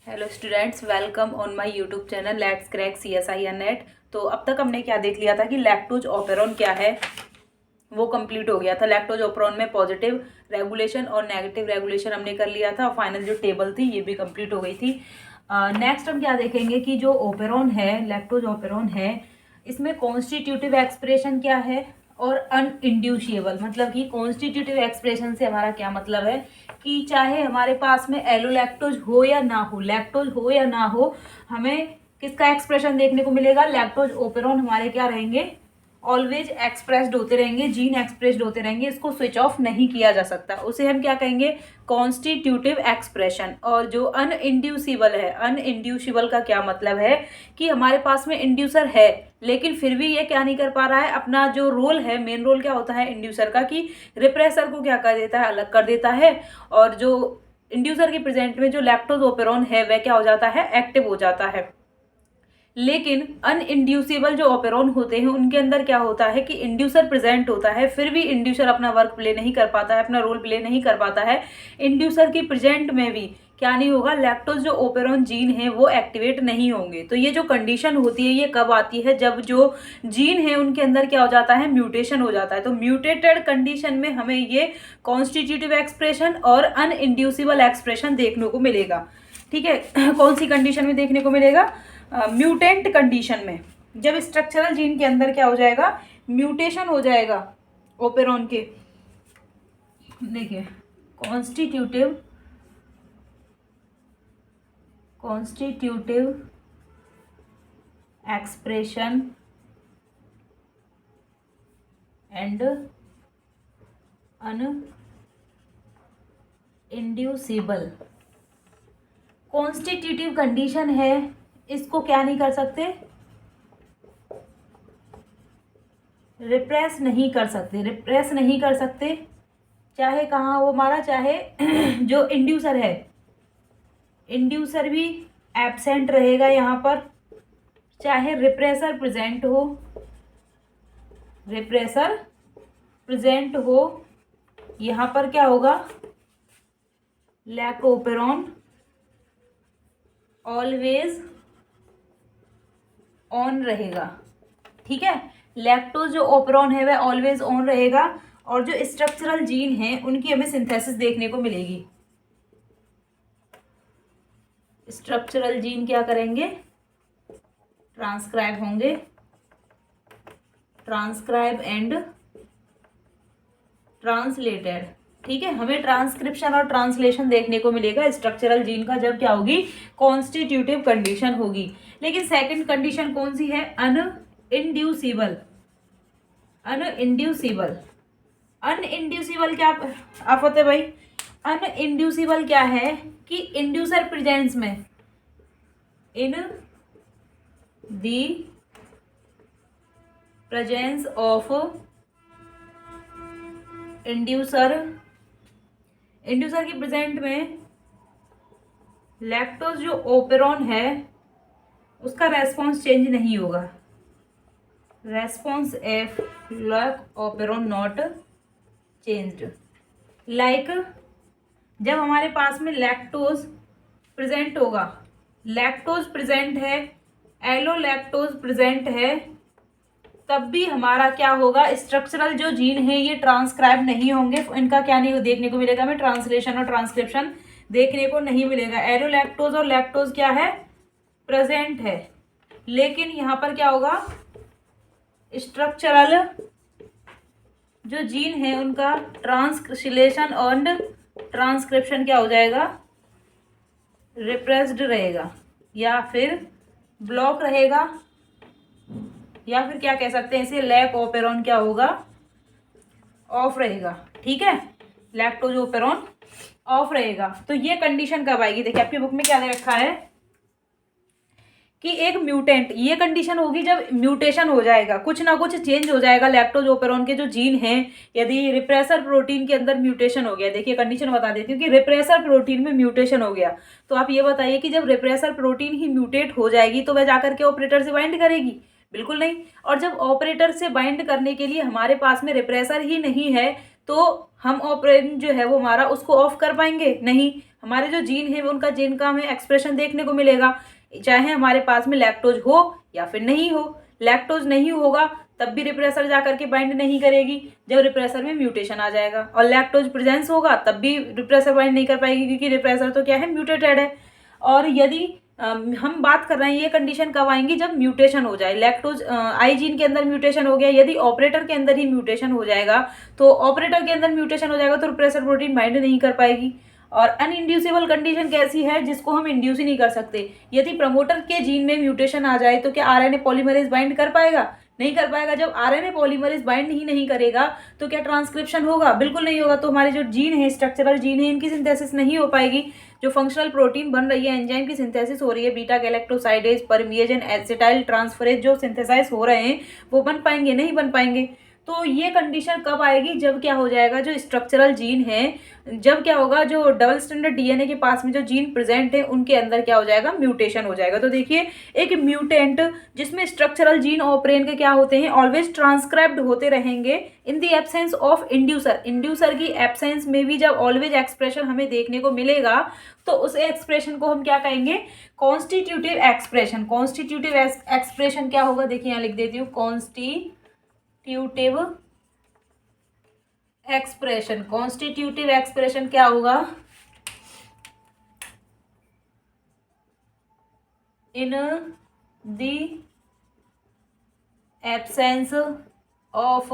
Hello students, welcome on my YouTube channel let's crack CSIR net. तो अब तक हमने क्या देख लिया था कि लैक्टोज ऑपेरॉन क्या है, वो कंप्लीट हो गया था। लैक्टोज ऑपेरॉन में पॉजिटिव रेगुलेशन और नेगेटिव रेगुलेशन हमने कर लिया था। फाइनल जो टेबल थी ये भी कंप्लीट हो गई थी। नेक्स्ट हम क्या देखेंगे कि जो ऑपेरॉन है, लैक्टोज ऑपेरॉन है, इसमें कॉन्स्टिट्यूटिव एक्सप्रेशन क्या है और अनइंड्यूशिएबल, मतलब कि कॉन्स्टिट्यूटिव एक्सप्रेशन से हमारा क्या मतलब है कि चाहे हमारे पास में एलोलैक्टोज हो या ना हो, लैक्टोज हो या ना हो, हमें किसका एक्सप्रेशन देखने को मिलेगा, लैक्टोज ऑपेरॉन हमारे क्या रहेंगे, ऑलवेज एक्सप्रेस्ड होते रहेंगे, जीन एक्सप्रेस्ड होते रहेंगे। इसको स्विच ऑफ नहीं किया जा सकता, उसे हम क्या कहेंगे, कॉन्स्टिट्यूटिव एक्सप्रेशन। और जो अनइंड्यूसिबल है, अनइंड्यूसिबल का क्या मतलब है कि हमारे पास में इंड्यूसर है लेकिन फिर भी ये क्या नहीं कर पा रहा है, अपना जो रोल है, मेन रोल क्या होता है इंड्यूसर का, कि रिप्रेसर को क्या कर देता है, अलग कर देता है। और जो इंड्यूसर के प्रेजेंट में जो लैक्टोज ऑपेरॉन है वह क्या हो जाता है, एक्टिव हो जाता है। लेकिन अनइंड्यूसिबल जो ऑपेरॉन होते हैं उनके अंदर क्या होता है कि इंड्यूसर प्रेजेंट होता है, फिर भी इंड्यूसर अपना वर्क प्ले नहीं कर पाता है, अपना रोल प्ले नहीं कर पाता है। इंड्यूसर की प्रेजेंट में भी क्या नहीं होगा, लैक्टोज जो ऑपेरॉन जीन है वो एक्टिवेट नहीं होंगे। तो ये जो कंडीशन होती है ये कब आती है, जब जो जीन है उनके अंदर क्या हो जाता है, म्यूटेशन हो जाता है। तो म्यूटेटेड कंडीशन में हमें ये कॉन्स्टिट्यूटिव एक्सप्रेशन और अनइंड्यूसिबल एक्सप्रेशन देखने को मिलेगा। ठीक है, कौन सी कंडीशन में देखने को मिलेगा, म्यूटेंट कंडीशन में, जब स्ट्रक्चरल जीन के अंदर क्या हो जाएगा, म्यूटेशन हो जाएगा ओपेरॉन के। देखिए, constitutive expression and uninducible constitutive condition है, इसको क्या नहीं कर सकते, रिप्रेस नहीं कर सकते, रिप्रेस नहीं कर सकते। चाहे कहाँ वो हमारा, चाहे जो इंड्यूसर है, इंड्यूसर भी एब्सेंट रहेगा यहाँ पर, चाहे रिप्रेसर प्रेजेंट हो, रिप्रेसर प्रेजेंट हो, यहाँ पर क्या होगा, लैक्टोपेरॉन ऑलवेज ऑन रहेगा। ठीक है, लैक्टोज जो ऑपेरॉन है वह ऑलवेज ऑन रहेगा और जो स्ट्रक्चरल जीन है उनकी हमें सिंथेसिस देखने को मिलेगी। स्ट्रक्चरल जीन क्या करेंगे, ट्रांसक्राइब होंगे, ट्रांसक्राइब एंड ट्रांसलेटेड। ठीक है, हमें ट्रांसक्रिप्शन और ट्रांसलेशन देखने को मिलेगा स्ट्रक्चरल जीन का, जब क्या होगी, कॉन्स्टिट्यूटिव कंडीशन होगी। लेकिन सेकंड कंडीशन कौन सी है, अनइंड्यूसिबल। अनइंड्यूसिबल, अनइंड्यूसिबल क्या आप होते भाई, अनइंड्यूसिबल क्या है कि इंड्यूसर प्रेजेंस में, in the presence of inducer, inducer की प्रेजेंट में लैक्टोज जो ऑपेरॉन है उसका रेस्पॉन्स चेंज नहीं होगा, response of lac operon not changed. Like जब हमारे पास में लैक्टोज प्रेजेंट होगा, लैक्टोज प्रेजेंट है, एलो लैक्टोज प्रेजेंट है, तब भी हमारा क्या होगा, स्ट्रक्चरल जो जीन है ये ट्रांसक्राइब नहीं होंगे, इनका क्या नहीं देखने को मिलेगा, हमें ट्रांसलेशन और ट्रांसक्रिप्शन देखने को नहीं मिलेगा। एलो लैक्टोज और लैक्टोज क्या है, प्रेजेंट है, लेकिन यहाँ पर क्या होगा, स्ट्रक्चरल जो जीन है उनका ट्रांसलेशन और ट्रांसक्रिप्शन क्या हो जाएगा, रिप्रेस्ड रहेगा या फिर ब्लॉक रहेगा, या फिर क्या कह सकते हैं इसे, लैक ऑपेरॉन क्या होगा, ऑफ रहेगा। ठीक है, लैक्टोज ऑपेरॉन ऑफ रहेगा। तो ये कंडीशन कब आएगी, देखिए आपकी बुक में क्या दे रखा है कि एक म्यूटेंट, ये कंडीशन होगी जब म्यूटेशन हो जाएगा, कुछ ना कुछ चेंज हो जाएगा लैक्टोज ऑपेरॉन के जो जीन हैं। यदि रिप्रेसर प्रोटीन के अंदर म्यूटेशन हो गया, देखिए कंडीशन बता देती हूँ कि रिप्रेसर प्रोटीन में म्यूटेशन हो गया, तो आप ये बताइए कि जब रिप्रेसर प्रोटीन ही म्यूटेट हो जाएगी तो वह जाकर के ऑपरेटर से बाइंड करेगी, बिल्कुल नहीं। और जब ऑपरेटर से बाइंड करने के लिए हमारे पास में रिप्रेसर ही नहीं है तो हम ऑपरेशन जो है वो हमारा उसको ऑफ कर पाएंगे नहीं, हमारे जो जीन है वो उनका जीन का हमें एक्सप्रेशन देखने को मिलेगा, चाहे हमारे पास में लैक्टोज हो या फिर नहीं हो। लैक्टोज नहीं होगा तब भी रिप्रेसर जा करके बाइंड नहीं करेगी जब रिप्रेसर में म्यूटेशन आ जाएगा, और लैक्टोज प्रेजेंस होगा तब भी रिप्रेसर बाइंड नहीं कर पाएगी क्योंकि रिप्रेसर तो क्या है, म्यूटेटेड है। और यदि हम बात कर रहे हैं ये कंडीशन कब आएंगी, जब म्यूटेशन हो जाए। लैक्टोज आई जीन के अंदर म्यूटेशन हो गया, यदि ऑपरेटर के अंदर ही म्यूटेशन हो जाएगा तो ऑपरेटर के अंदर म्यूटेशन हो जाएगा तो रिप्रेसर प्रोटीन बाइंड नहीं कर पाएगी। और अनइंड्यूसेबल कंडीशन कैसी है, जिसको हम इंड्यूस ही नहीं कर सकते। यदि प्रमोटर के जीन में म्यूटेशन आ जाए तो क्या आरएनए पॉलीमरेज बाइंड कर पाएगा, नहीं कर पाएगा। जब आरएनए पॉलीमरेज बाइंड ही नहीं करेगा तो क्या ट्रांसक्रिप्शन होगा, बिल्कुल नहीं होगा। तो हमारे जो जीन है, स्ट्रक्चरल जीन है, इनकी सिंथेसिस नहीं हो पाएगी। जो फंक्शनल प्रोटीन बन रही है, एंजाइम की सिंथेसिस हो रही है, beta galactosidase, परमिएज and acetyl transferase जो सिंथेसाइज हो रहे हैं वो बन पाएंगे, नहीं बन पाएंगे। तो ये कंडीशन कब आएगी, जब क्या हो जाएगा, जो स्ट्रक्चरल जीन है, जब क्या होगा, जो डबल स्टैंडर्ड डीएनए के पास में जो जीन प्रेजेंट है उनके अंदर क्या हो जाएगा, म्यूटेशन हो जाएगा। तो देखिए एक म्यूटेंट जिसमें स्ट्रक्चरल जीन ऑपरेन के क्या होते हैं, ऑलवेज ट्रांसक्राइब्ड होते रहेंगे in the absence of inducer. Inducer की एब्सेंस में भी जब ऑलवेज एक्सप्रेशन हमें देखने को मिलेगा तो उस एक्सप्रेशन को हम क्या कहेंगे, कॉन्स्टिट्यूटिव एक्सप्रेशन। कॉन्स्टिट्यूटिव एक्सप्रेशन क्या होगा, देखिए यहाँ लिख देती हूँ, कॉन्स्टिट्यूटिव एक्सप्रेशन। कॉन्स्टिट्यूटिव एक्सप्रेशन क्या होगा, in the absence of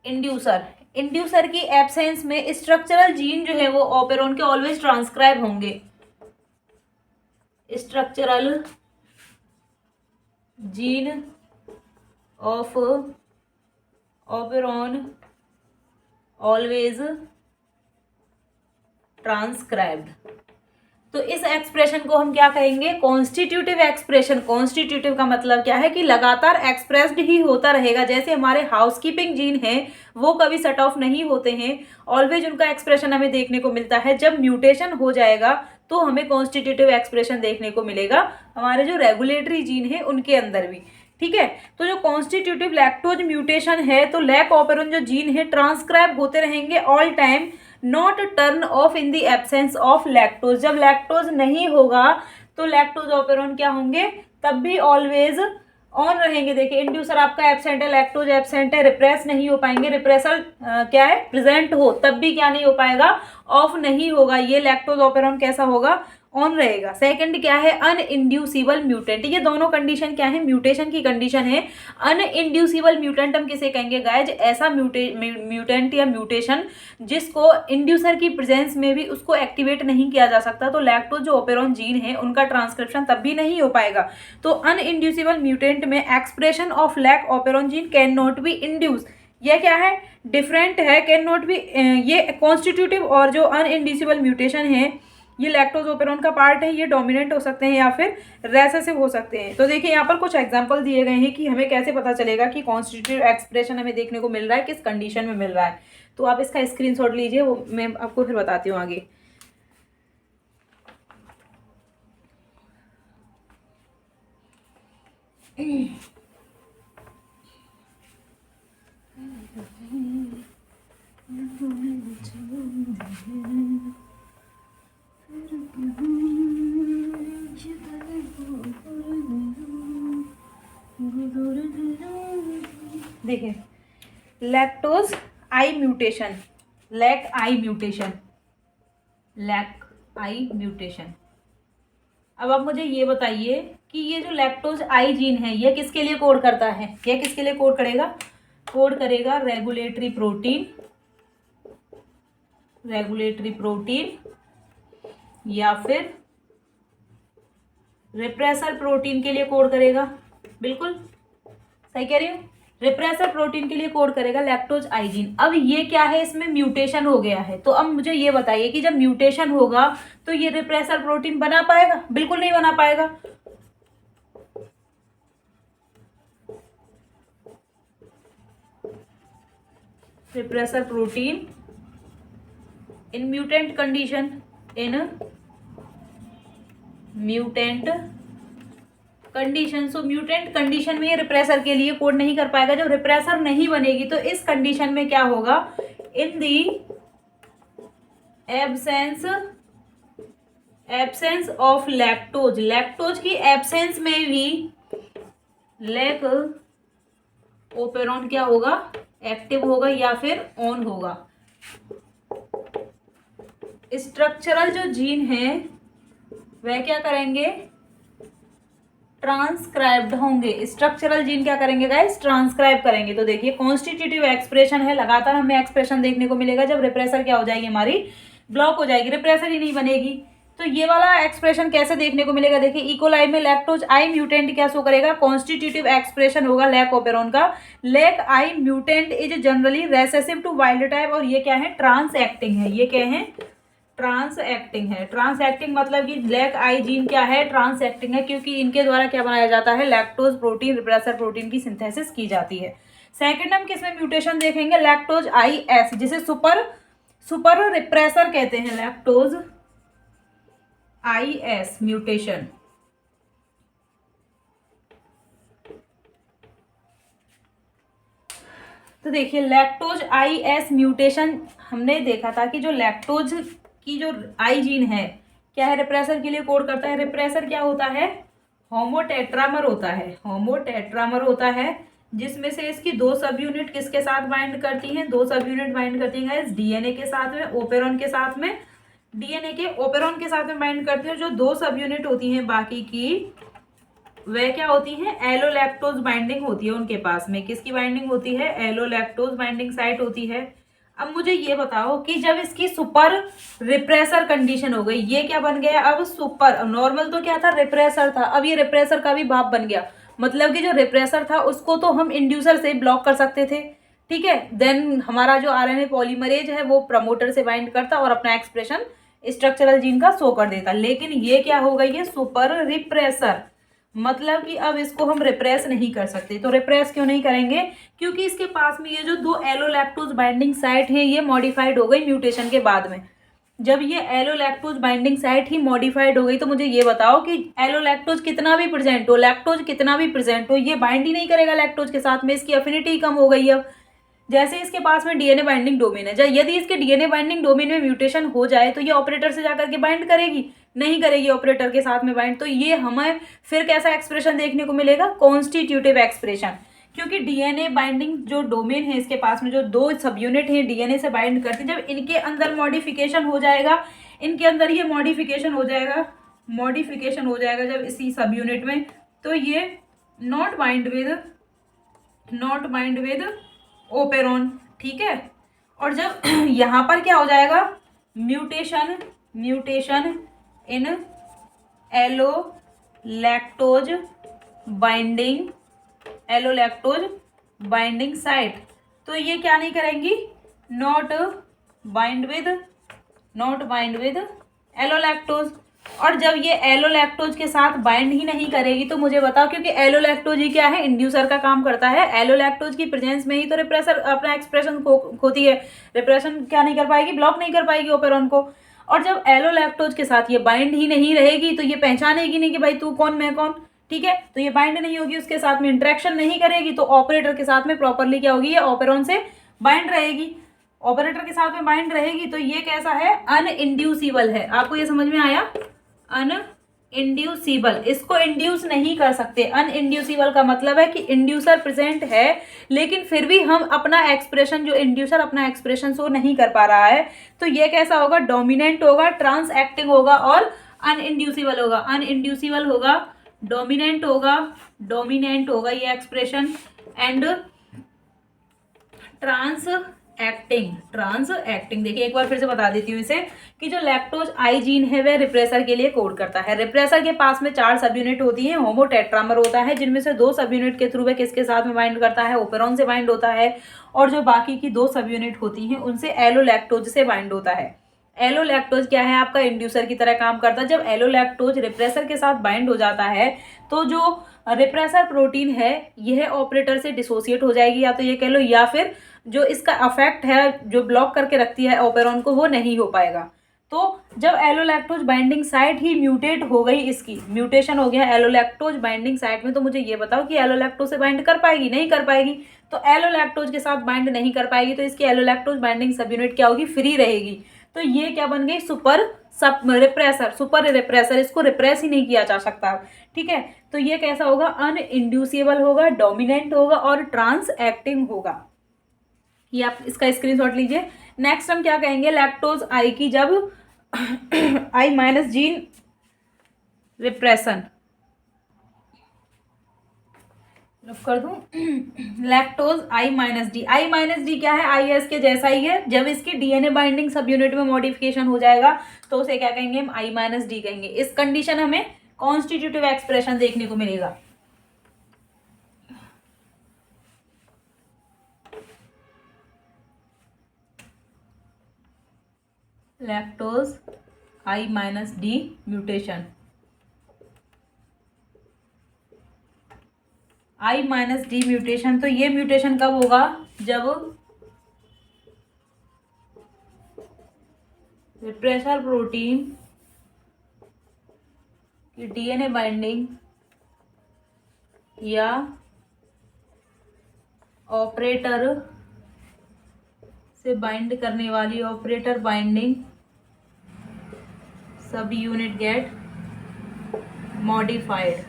inducer. Inducer की एब्सेंस में स्ट्रक्चरल जीन जो है वो ऑपेरॉन के ऑलवेज ट्रांसक्राइब होंगे। Structural gene of operon always transcribed. तो इस एक्सप्रेशन को हम क्या कहेंगे, कॉन्स्टिट्यूटिव एक्सप्रेशन। कॉन्स्टिट्यूटिव का मतलब क्या है कि लगातार एक्सप्रेस्ड ही होता रहेगा। जैसे हमारे हाउसकीपिंग जीन है वो कभी शट ऑफ नहीं होते हैं, ऑलवेज उनका एक्सप्रेशन हमें देखने को मिलता है। जब म्यूटेशन हो जाएगा तो हमें कॉन्स्टिट्यूटिव एक्सप्रेशन देखने को मिलेगा हमारे जो रेगुलेटरी जीन है उनके अंदर भी, ठीक है। तो जो कॉन्स्टिट्यूटिव लैक्टोज म्यूटेशन है तो लैक ऑपेरॉन जो जीन है ट्रांसक्राइब होते रहेंगे all time, not turn off in the absence of lactose. जब लैक्टोज नहीं होगा तो लैक्टोज ऑपेरॉन क्या होंगे, तब भी ऑलवेज ऑन रहेंगे। देखिए इंड्यूसर आपका एब्सेंट है, लैक्टोज एब्सेंट है, रिप्रेस नहीं हो पाएंगे। रिप्रेसर क्या है, प्रेजेंट हो तब भी क्या नहीं हो पाएगा, ऑफ नहीं होगा। ये लैक्टोज ऑपेरॉन कैसा होगा, ऑन रहेगा। सेकंड क्या है, अनइंड्यूसिबल म्यूटेंट। ये दोनों कंडीशन क्या है, म्यूटेशन की कंडीशन है। अनइंड्यूसिबल म्यूटेंट हम किसे कहेंगे गाइज, ऐसा म्यूटेंट या म्यूटेशन जिसको इंड्यूसर की प्रेजेंस में भी उसको एक्टिवेट नहीं किया जा सकता। तो लैक्टोज जो ऑपेरॉन जीन है उनका ट्रांसक्रिप्शन तब भी नहीं हो पाएगा। तो अनइंड्यूसिबल म्यूटेंट में expression of lac operon gene can not be induce. ये क्या है, डिफरेंट है, कैन नॉट बी। ये कॉन्स्टिट्यूटिव और जो अनइंड्यूसिबल म्यूटेशन है ये लैक्टोज ऑपेरॉन का पार्ट है। ये डोमिनेंट हो सकते हैं या फिर रेसेसिव हो सकते हैं। तो देखिए यहाँ पर कुछ एग्जांपल दिए गए हैं कि हमें कैसे पता चलेगा कि कॉन्स्टिट्यूटिव एक्सप्रेशन हमें देखने को मिल रहा है, किस कंडीशन में मिल रहा है। तो आप इसका स्क्रीनशॉट लीजिए, वो मैं आपको फिर बताती हूँ आगे। देखिए लैक्टोज आई म्यूटेशन, लैक आई म्यूटेशन, लैक आई म्यूटेशन। अब आप मुझे ये बताइए कि ये जो लैक्टोज आई जीन है ये किसके लिए कोड करता है, ये किसके लिए कोड करेगा, कोड करेगा रेगुलेटरी प्रोटीन, रेगुलेटरी प्रोटीन या फिर रिप्रेसर प्रोटीन के लिए कोड करेगा। बिल्कुल सही कह रही हूँ, रिप्रेसर प्रोटीन के लिए कोड करेगा लैक्टोज आई जीन। अब ये क्या है, इसमें म्यूटेशन हो गया है। तो अब मुझे ये बताइए कि जब म्यूटेशन होगा तो ये रिप्रेसर प्रोटीन बना पाएगा, बिल्कुल नहीं बना पाएगा। रिप्रेसर प्रोटीन इन म्यूटेंट कंडीशन, इन म्यूटेंट कंडीशन। सो म्यूटेंट कंडीशन में ये रिप्रेसर के लिए कोड नहीं कर पाएगा। जब रिप्रेसर नहीं बनेगी तो इस कंडीशन में क्या होगा, in the absence of lactose, lactose की एब्सेंस में भी लैक ओपेरॉन क्या होगा, एक्टिव होगा या फिर ऑन होगा। स्ट्रक्चरल जो जीन है वह क्या करेंगे, ट्रांसक्राइब्ड होंगे। स्ट्रक्चरल जीन क्या करेंगे गाइस, ट्रांसक्राइब करेंगे। तो देखिए कॉन्स्टिट्यूटिव एक्सप्रेशन है, लगातार हमें एक्सप्रेशन देखने को मिलेगा जब रिप्रेसर क्या हो जाएगी, हमारी ब्लॉक हो जाएगी, रिप्रेसर ही नहीं बनेगी। तो ये वाला एक्सप्रेशन कैसे देखने को मिलेगा, देखिए इकोलाई में लैक्टोज आई म्यूटेंट क्या शो करेगा, कॉन्स्टिट्यूटिव एक्सप्रेशन होगा लैक ओपेरॉन का। Lac I mutant is generally recessive to wild type, और ये क्या है, ट्रांस एक्टिंग है। ये क्या है, ट्रांस एक्टिंग है। ट्रांस एक्टिंग मतलब कि लैक आई जीन क्या है, ट्रांस एक्टिंग है, क्योंकि इनके द्वारा क्या बनाया जाता है, लैक्टोज प्रोटीन, रिप्रेसर प्रोटीन की सिंथेसिस की जाती है। सेकंड हम किसमें म्यूटेशन देखेंगे, लैक्टोज आई एस, जिसे सुपर रिप्रेसर कहते हैं, लैक्टोज आई एस म्यूटेशन। तो देखिए लैक्टोज आई एस म्यूटेशन हमने देखा था कि जो लैक्टोज की जो आई जीन है क्या है, रिप्रेसर के लिए कोड करता है। रिप्रेसर क्या होता है, होमोटेट्रामर होता है, होमोटेट्रामर होता है, जिसमें से इसकी दो सब यूनिट किसके साथ बाइंड करती हैं, दो सब यूनिट बाइंड करती हैं डीएनए के साथ में, ओपेरॉन के साथ में, डीएनए के ओपेरॉन के साथ में बाइंड करती है। जो दो सब यूनिट होती हैं बाकी की, वह क्या होती हैं, एलोलैक्टोज बाइंडिंग होती है उनके पास में। किसकी बाइंडिंग होती है, एलोलैक्टोज बाइंडिंग साइट होती है। अब मुझे ये बताओ कि जब इसकी सुपर रिप्रेसर कंडीशन हो गई, ये क्या बन गया अब, सुपर। नॉर्मल तो क्या था, रिप्रेसर था, अब ये रिप्रेसर का भी बाप बन गया। मतलब कि जो रिप्रेसर था उसको तो हम इंड्यूसर से ब्लॉक कर सकते थे, ठीक है। देन हमारा जो आरएनए पॉलीमरेज है वो प्रमोटर से बाइंड करता और अपना एक्सप्रेशन स्ट्रक्चरल जीन का शो कर देता। लेकिन ये क्या हो गई है, सुपर रिप्रेसर, मतलब कि अब इसको हम रिप्रेस नहीं कर सकते। तो रिप्रेस क्यों नहीं करेंगे, क्योंकि इसके पास में ये जो दो एलोलैक्टोज बाइंडिंग साइट है ये मॉडिफाइड हो गई म्यूटेशन के बाद में। जब ये एलोलैक्टोज बाइंडिंग साइट ही मॉडिफाइड हो गई, तो मुझे ये बताओ कि एलोलैक्टोज कितना भी प्रेजेंट हो, लैक्टोज कितना भी प्रेजेंट हो, ये बाइंड ही नहीं करेगा लैक्टोज के साथ में, इसकी अफिनिटी कम हो गई। अब जैसे इसके पास में डीएनए बाइंडिंग डोमेन है, यदि इसके डीएनए बाइंडिंग डोमेन में म्यूटेशन हो जाए तो ये ऑपरेटर से जाकर के बाइंड करेगी, नहीं करेगी ऑपरेटर के साथ में बाइंड। तो ये हमें फिर कैसा एक्सप्रेशन देखने को मिलेगा, कॉन्स्टिट्यूटिव एक्सप्रेशन, क्योंकि डीएनए बाइंडिंग जो डोमेन है इसके पास में जो दो सब यूनिट है डीएनए से बाइंड करती, जब इनके अंदर मॉडिफिकेशन हो जाएगा, इनके अंदर ये मॉडिफिकेशन हो जाएगा जब इसी सब यूनिट में, तो ये नॉट बाइंड विद ओपेरॉन, ठीक है। और जब यहाँ पर क्या हो जाएगा, म्यूटेशन इन एलोलैक्टोज बाइंडिंग साइट, तो ये क्या नहीं करेंगी, नॉट बाइंड विद एलोलैक्टोज। और जब ये एलोलैक्टोज के साथ बाइंड ही नहीं करेगी तो मुझे बताओ, क्योंकि एलोलैक्टोज ही क्या है, इंड्यूसर का काम करता है। एलोलैक्टोज की प्रेजेंस में ही तो रिप्रेसर अपना एक्सप्रेशन खोती है, रिप्रेशन क्या नहीं कर पाएगी, ब्लॉक नहीं कर पाएगी ओपेरॉन को। और जब एलोलैक्टोज के साथ ये बाइंड ही नहीं रहेगी तो ये पहचानेगी नहीं कि भाई तू कौन मैं कौन, ठीक है। तो ये बाइंड नहीं होगी, उसके साथ में इंटरेक्शन नहीं करेगी, तो ऑपरेटर के साथ में प्रॉपरली क्या होगी, ये ओपेरॉन से बाइंड रहेगी, ऑपरेटर के साथ में बाइंड रहेगी। तो ये कैसा है, अनइंड्यूसिबल है। आपको ये समझ में आया, अनइंड्यूसिबल, इसको इंड्यूस नहीं कर सकते। अनइंड्यूसिबल का मतलब है कि इंड्यूसर प्रेजेंट है लेकिन फिर भी हम अपना एक्सप्रेशन, जो इंड्यूसर अपना एक्सप्रेशन शो नहीं कर पा रहा है, तो ये कैसा होगा, डोमिनेंट होगा, ट्रांस एक्टिंग होगा और अनइंड्यूसिबल होगा। अनइंड्यूसिबल होगा, डोमिनेंट होगा ये एक्सप्रेशन, एंड ट्रांस एक्टिंग। देखिए एक बार फिर से बता देती हूँ इसे, कि जो लैक्टोज आई जीन है वह रिप्रेसर के लिए कोड करता है। रिप्रेसर के पास में 4 सब यूनिट होती है, होमोटेट्रामर होता है, जिनमें से 2 सब यूनिट के थ्रू वह किसके साथ में बाइंड करता है, ओपेरॉन से बाइंड होता है, और जो बाकी की 2 सब यूनिट होती हैं उनसे एलोलैक्टोज से बाइंड होता है। एलोलैक्टोज क्या है, आपका इंड्यूसर की तरह काम करता है। जब एलोलैक्टोज रिप्रेसर के साथ बाइंड हो जाता है तो जो रिप्रेसर प्रोटीन है यह ऑपरेटर से डिसोसिएट हो जाएगी, या तो ये कह लो, या फिर जो इसका अफेक्ट है जो ब्लॉक करके रखती है ओपेरॉन को, वो नहीं हो पाएगा। तो जब एलोलैक्टोज बाइंडिंग साइट ही म्यूटेट हो गई, इसकी म्यूटेशन हो गया एलोलैक्टोज बाइंडिंग साइट में, तो मुझे ये बताओ कि एलोलैक्टोज से बाइंड कर पाएगी, नहीं कर पाएगी। तो एलोलैक्टोज के साथ बाइंड नहीं कर पाएगी तो इसकी एलोलैक्टोज बाइंडिंग सब यूनिट क्या होगी, फ्री रहेगी। तो ये क्या बन गई, सुपर सब रिप्रेसर, सुपर रिप्रेसर, इसको रिप्रेस ही नहीं किया जा सकता। ठीक है, तो ये कैसा होगा, अनइंड्यूसिबल होगा, डोमिनेंट होगा और ट्रांस एक्टिंग होगा। ये आप इसका स्क्रीनशॉट लीजिए। नेक्स्ट हम क्या कहेंगे, लैक्टोज आई की जब आई माइनस जीन रिप्रेशन कर दूं, लैक्टोज आई माइनस डी, आई माइनस डी क्या है, आई एस के जैसा ही है। जब इसकी डीएनए बाइंडिंग सब यूनिट में मॉडिफिकेशन हो जाएगा तो उसे क्या कहेंगे, हम आई माइनस डी कहेंगे। इस कंडीशन हमें कॉन्स्टिट्यूटिव एक्सप्रेशन देखने को मिलेगा। लैक्टोज आई माइनस डी म्यूटेशन, आई माइनस डी म्यूटेशन, तो ये म्यूटेशन कब होगा, जब रिप्रेसर प्रोटीन की डीएनए बाइंडिंग या ऑपरेटर से बाइंड करने वाली ऑपरेटर बाइंडिंग सब यूनिट गेट मॉडिफाइड।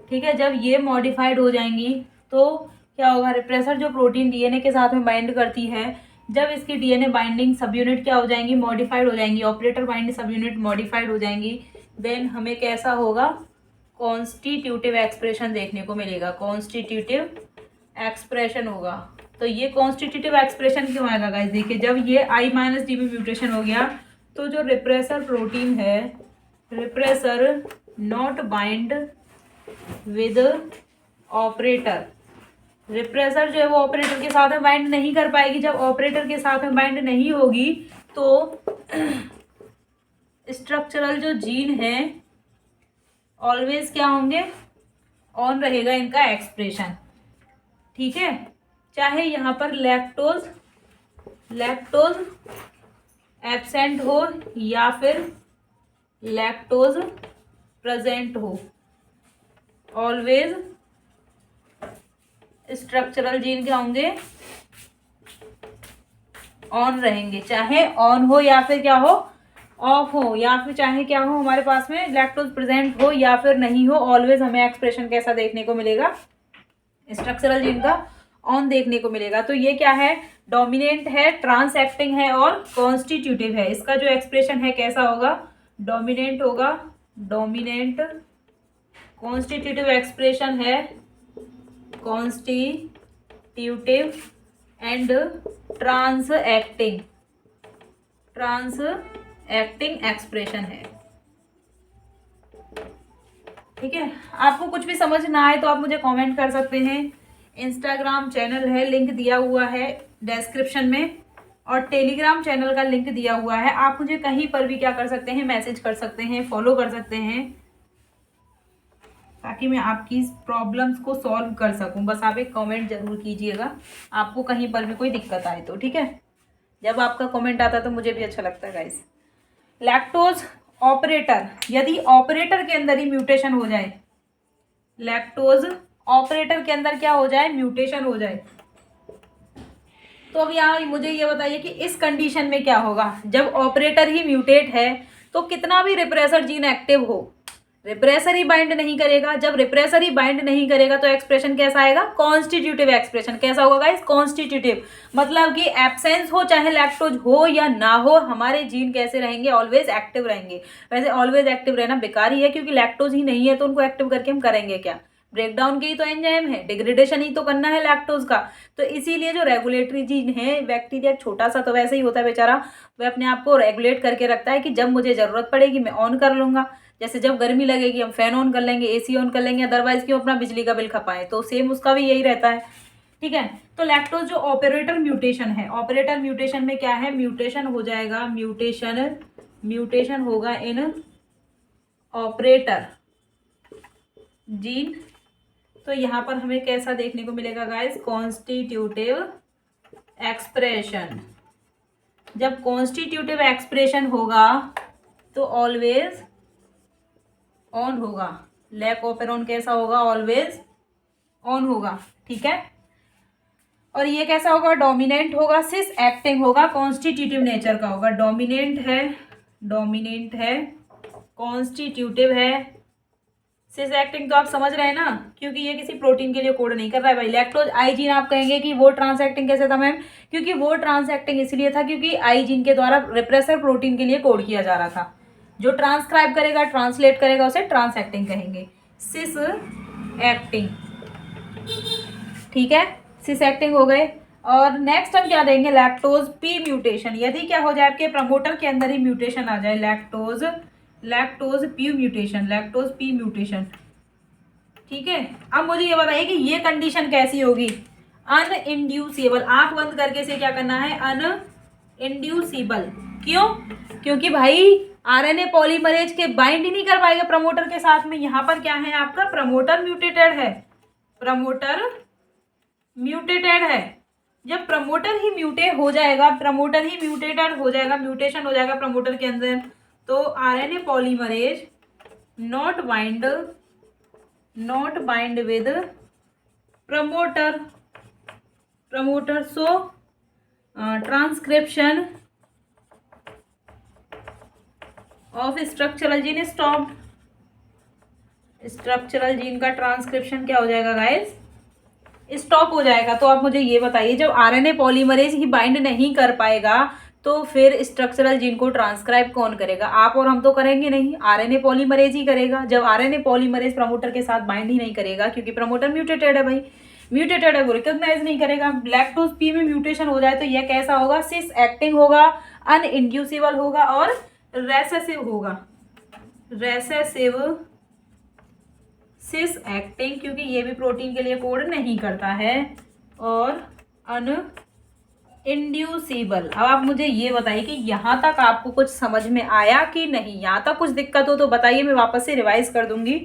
ठीक है, जब ये मॉडिफाइड हो जाएंगी तो क्या होगा, रिप्रेसर जो प्रोटीन डीएनए के साथ में बाइंड करती है, जब इसकी डीएनए बाइंडिंग सब यूनिट क्या हो जाएंगी, मॉडिफाइड हो जाएंगी, ऑपरेटर बाइंडिंग सब यूनिट मॉडिफाइड हो जाएंगी, देन हमें कैसा होगा, कॉन्स्टिट्यूटिव एक्सप्रेशन देखने को मिलेगा, कॉन्स्टिट्यूटिव एक्सप्रेशन होगा। तो ये कॉन्स्टिट्यूटिव एक्सप्रेशन क्यों आएगा गाइस, देखिए जब ये आई माइनस डी में म्यूटेशन हो गया तो जो रिप्रेसर प्रोटीन है, repressor not bind with operator, repressor जो है वो ऑपरेटर के साथ में बाइंड नहीं कर पाएगी। जब ऑपरेटर के साथ में बाइंड नहीं होगी तो स्ट्रक्चरल जो जीन है ऑलवेज क्या होंगे, ऑन रहेगा इनका एक्सप्रेशन। ठीक है, चाहे यहाँ पर लैक्टोज एब्सेंट हो या फिर लैक्टोज प्रेजेंट हो, ऑलवेज स्ट्रक्चरल जीन क्या होंगे, ऑन रहेंगे, चाहे ऑन हो या फिर क्या हो, ऑफ हो, या फिर चाहे क्या हो, हमारे पास में लैक्टोज प्रेजेंट हो या फिर नहीं हो, ऑलवेज हमें एक्सप्रेशन कैसा देखने को मिलेगा, स्ट्रक्चरल जीन का ऑन देखने को मिलेगा। तो ये क्या है, डोमिनेंट है, ट्रांस एक्टिंग है और कॉन्स्टिट्यूटिव है। इसका जो एक्सप्रेशन है कैसा होगा, डोमिनेंट होगा, डोमिनेंट, कॉन्स्टिट्यूटिव एक्सप्रेशन है constitutive and trans acting expression है। ठीक है, आपको कुछ भी समझ ना आए तो आप मुझे कमेंट कर सकते हैं। इंस्टाग्राम चैनल है, लिंक दिया हुआ है डिस्क्रिप्शन में, और टेलीग्राम चैनल का लिंक दिया हुआ है। आप मुझे कहीं पर भी क्या कर सकते हैं, मैसेज कर सकते हैं, फॉलो कर सकते हैं, ताकि मैं आपकी प्रॉब्लम्स को सॉल्व कर सकूं। बस आप एक कमेंट जरूर कीजिएगा, आपको कहीं पर भी कोई दिक्कत आए तो। ठीक है, जब आपका कमेंट आता है तो मुझे भी अच्छा लगता है गाइस। लैक्टोज ऑपरेटर, यदि ऑपरेटर के अंदर ही म्यूटेशन हो जाए, लैक्टोज ऑपरेटर के अंदर क्या हो जाए, म्यूटेशन हो जाए, तो अब यहाँ मुझे ये बताइए कि इस कंडीशन में क्या होगा, जब ऑपरेटर ही म्यूटेट है तो कितना भी रिप्रेसर जीन एक्टिव हो, रिप्रेसर ही बाइंड नहीं करेगा। जब रिप्रेसर ही बाइंड नहीं करेगा तो एक्सप्रेशन कैसा आएगा, कॉन्स्टिट्यूटिव एक्सप्रेशन। कैसा होगा गाइस, कॉन्स्टिट्यूटिव, मतलब कि एब्सेंस हो चाहे लैक्टोज हो या ना हो, हमारे जीन कैसे रहेंगे, ऑलवेज एक्टिव रहेंगे। वैसे ऑलवेज एक्टिव रहना बेकार ही है, क्योंकि लैक्टोज ही नहीं है तो उनको एक्टिव करके हम करेंगे क्या, ब्रेकडाउन की ही तो एंजाइम है, डिग्रेडेशन ही तो करना है लैक्टोज का। तो इसीलिए जो रेगुलेटरी जीन है, बैक्टीरिया छोटा सा तो वैसे ही होता है बेचारा, वह अपने आप को रेगुलेट करके रखता है कि जब मुझे जरूरत पड़ेगी मैं ऑन कर लूंगा। जैसे जब गर्मी लगेगी हम फैन ऑन कर लेंगे, एसी ऑन कर लेंगे, अदरवाइज क्यों अपना बिजली का बिल खपाएं, तो सेम उसका भी यही रहता है। ठीक है, तो लैक्टोज जो ऑपरेटर म्यूटेशन है, ऑपरेटर म्यूटेशन में क्या है, म्यूटेशन हो जाएगा, म्यूटेशन होगा इन ऑपरेटर जीन। तो यहाँ पर हमें कैसा देखने को मिलेगा गाइस, कॉन्स्टिट्यूटिव एक्सप्रेशन। जब कॉन्स्टिट्यूटिव एक्सप्रेशन होगा तो ऑलवेज ऑन होगा, लैक ऑपरेरॉन कैसा होगा, ऑलवेज ऑन होगा। ठीक है, और ये कैसा होगा, डोमिनेंट होगा, सिस एक्टिंग होगा, कॉन्स्टिट्यूटिव नेचर का होगा। डोमिनेंट है, कॉन्स्टिट्यूटिव है, सिस एक्टिंग तो आप समझ रहे हैं ना, क्योंकि ये किसी प्रोटीन के लिए कोड नहीं कर रहा है भाई। लैक्टोज आई जीन आप कहेंगे कि वो ट्रांस एक्टिंग कैसे था मैम, क्योंकि वो ट्रांस एक्टिंग इसलिए था क्योंकि आई जीन के द्वारा रिप्रेसर प्रोटीन के लिए कोड किया जा रहा था। जो ट्रांसक्राइब करेगा, ट्रांसलेट करेगा, उसे ट्रांस एक्टिंग कहेंगे। सिस एक्टिंग, ठीक है, सिस एक्टिंग हो गए। और नेक्स्ट हम क्या देंगे, लैक्टोज पी म्यूटेशन। यदि क्या हो जाए, आपके प्रमोटर के अंदर ही म्यूटेशन आ जाए, लैक्टोज पी म्यूटेशन, ठीक है। अब मुझे ये बताइए कि ये कंडीशन कैसी होगी, अनइंड्यूसिबल। आंख बंद करके से क्या करना है, अनइंड्यूसिबल। क्यों, क्योंकि भाई आरएनए पॉलीमरेज के बाइंड ही नहीं कर पाएगा प्रमोटर के साथ में। यहाँ पर क्या है, आपका प्रमोटर म्यूटेटेड है, जब प्रमोटर ही म्यूटेटेड हो जाएगा, म्यूटेशन हो जाएगा प्रमोटर के अंदर, तो RNA polymerase not bind with promoter, so transcription of structural gene stopped. Structural gene का ट्रांसक्रिप्शन क्या हो जाएगा गाइस, स्टॉप हो जाएगा। तो आप मुझे ये बताइए, जब आरएनए पॉलीमरेज ही बाइंड नहीं कर पाएगा तो फिर स्ट्रक्चरल जीन को ट्रांसक्राइब कौन करेगा, आप और हम तो करेंगे नहीं, आरएनए पॉलीमरेज ही करेगा। जब आरएनए पॉलीमरेज प्रमोटर के साथ बाइंड ही नहीं करेगा, क्योंकि प्रमोटर म्यूटेटेड है भाई, वो रिकॉग्नाइज नहीं करेगा। लैक्टोज पी में म्यूटेशन हो जाए तो यह कैसा होगा, सिस एक्टिंग होगा, अनइंड्यूसिबल होगा और रेसेसिव सिस एक्टिंग, क्योंकि ये भी प्रोटीन के लिए कोड नहीं करता है, और अनइंड्यूसिबल। अब आप मुझे ये बताइए कि यहाँ तक आपको कुछ समझ में आया कि नहीं। यहाँ तक कुछ दिक्कत हो तो बताइए, मैं वापस से रिवाइज कर दूंगी,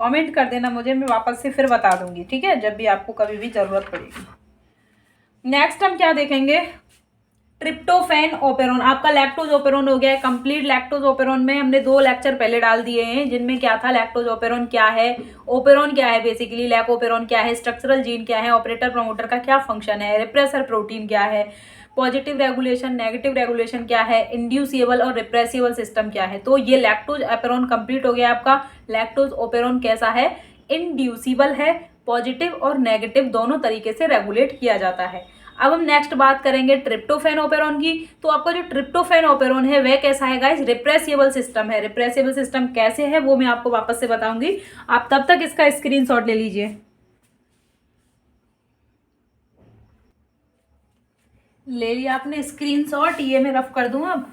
कमेंट कर देना मुझे, मैं वापस से फिर बता दूंगी, ठीक है, जब भी आपको कभी भी ज़रूरत पड़ेगी। नेक्स्ट हम क्या देखेंगे, ट्रिप्टोफैन ओपेरोन। आपका लैक्टोज ओपेरोन हो गया है कंप्लीट। लैक्टोज ओपेरोन में हमने 2 लेक्चर पहले डाल दिए हैं, जिनमें क्या था, लैक्टोज ओपेरोन क्या है, ओपेरोन क्या है, बेसिकली लैक ओपेरोन क्या है, स्ट्रक्चरल जीन क्या है, ऑपरेटर प्रमोटर का क्या फंक्शन है, रिप्रेसर प्रोटीन क्या है, पॉजिटिव रेगुलेशन, नेगेटिव रेगुलेशन क्या है, इंड्यूसिबल और रिप्रेसिबल सिस्टम क्या है। तो ये लैक्टोज ओपेरोन कंप्लीट हो गया आपका। लैक्टोज ओपेरोन कैसा है, इंड्यूसिबल है, पॉजिटिव और नेगेटिव दोनों तरीके से रेगुलेट किया जाता है। अब हम नेक्स्ट बात करेंगे ट्रिप्टोफैन ओपेरोन की। तो आपका जो ट्रिप्टोफैन ओपेरोन है वह कैसा है गाइस, रिप्रेसिबल सिस्टम है। रिप्रेसिबल सिस्टम कैसे है वो मैं आपको वापस से बताऊंगी, आप तब तक इसका स्क्रीनशॉट ले लीजिए। ले लिया आपने स्क्रीनशॉट, ये मैं रफ कर दूं, अब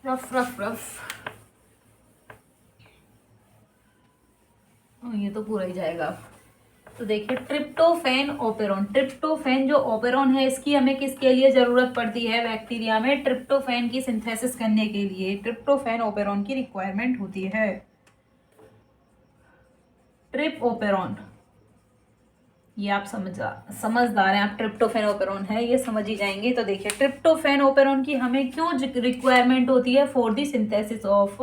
रफ ये तो पूरा ही जाएगा। तो देखिए ट्रिप्टोफैन ओपेरोन, ट्रिप्टोफैन जो ओपेरोन है इसकी हमें किसके लिए जरूरत पड़ती है, बैक्टीरिया में ट्रिप्टोफैन की सिंथेसिस करने के लिए ट्रिप्टोफैन ओपेरोन की रिक्वायरमेंट होती है। ट्रिप ओपेरोन, ये आप समझदार हैं आप, ट्रिप्टोफैन ओपेरोन है ये समझ ही जाएंगे। तो देखिए ट्रिप्टोफैन ओपेरोन की हमें क्यों रिक्वायरमेंट होती है, for the synthesis of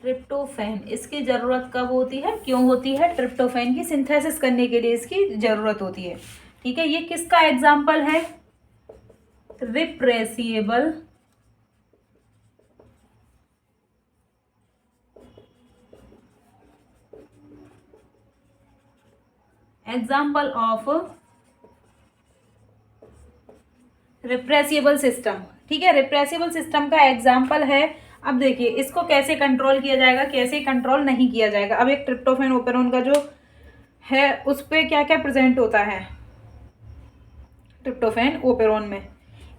tryptophan. इसकी जरूरत कब होती है, क्यों होती है, ट्रिप्टोफैन की सिंथेसिस करने के लिए इसकी जरूरत होती है, ठीक है। ये किसका एग्जाम्पल है, रिप्रेसिएबल एग्जाम्पल ऑफ रिप्रेसिबल सिस्टम, ठीक है, रिप्रेसिबल सिस्टम का एग्जाम्पल है। अब देखिए इसको कैसे कंट्रोल किया जाएगा, कैसे कंट्रोल नहीं किया जाएगा। अब एक ट्रिप्टोफैन ओपेरोन का जो है उस पर क्या क्या प्रेजेंट होता है ट्रिप्टोफैन ओपेरोन में।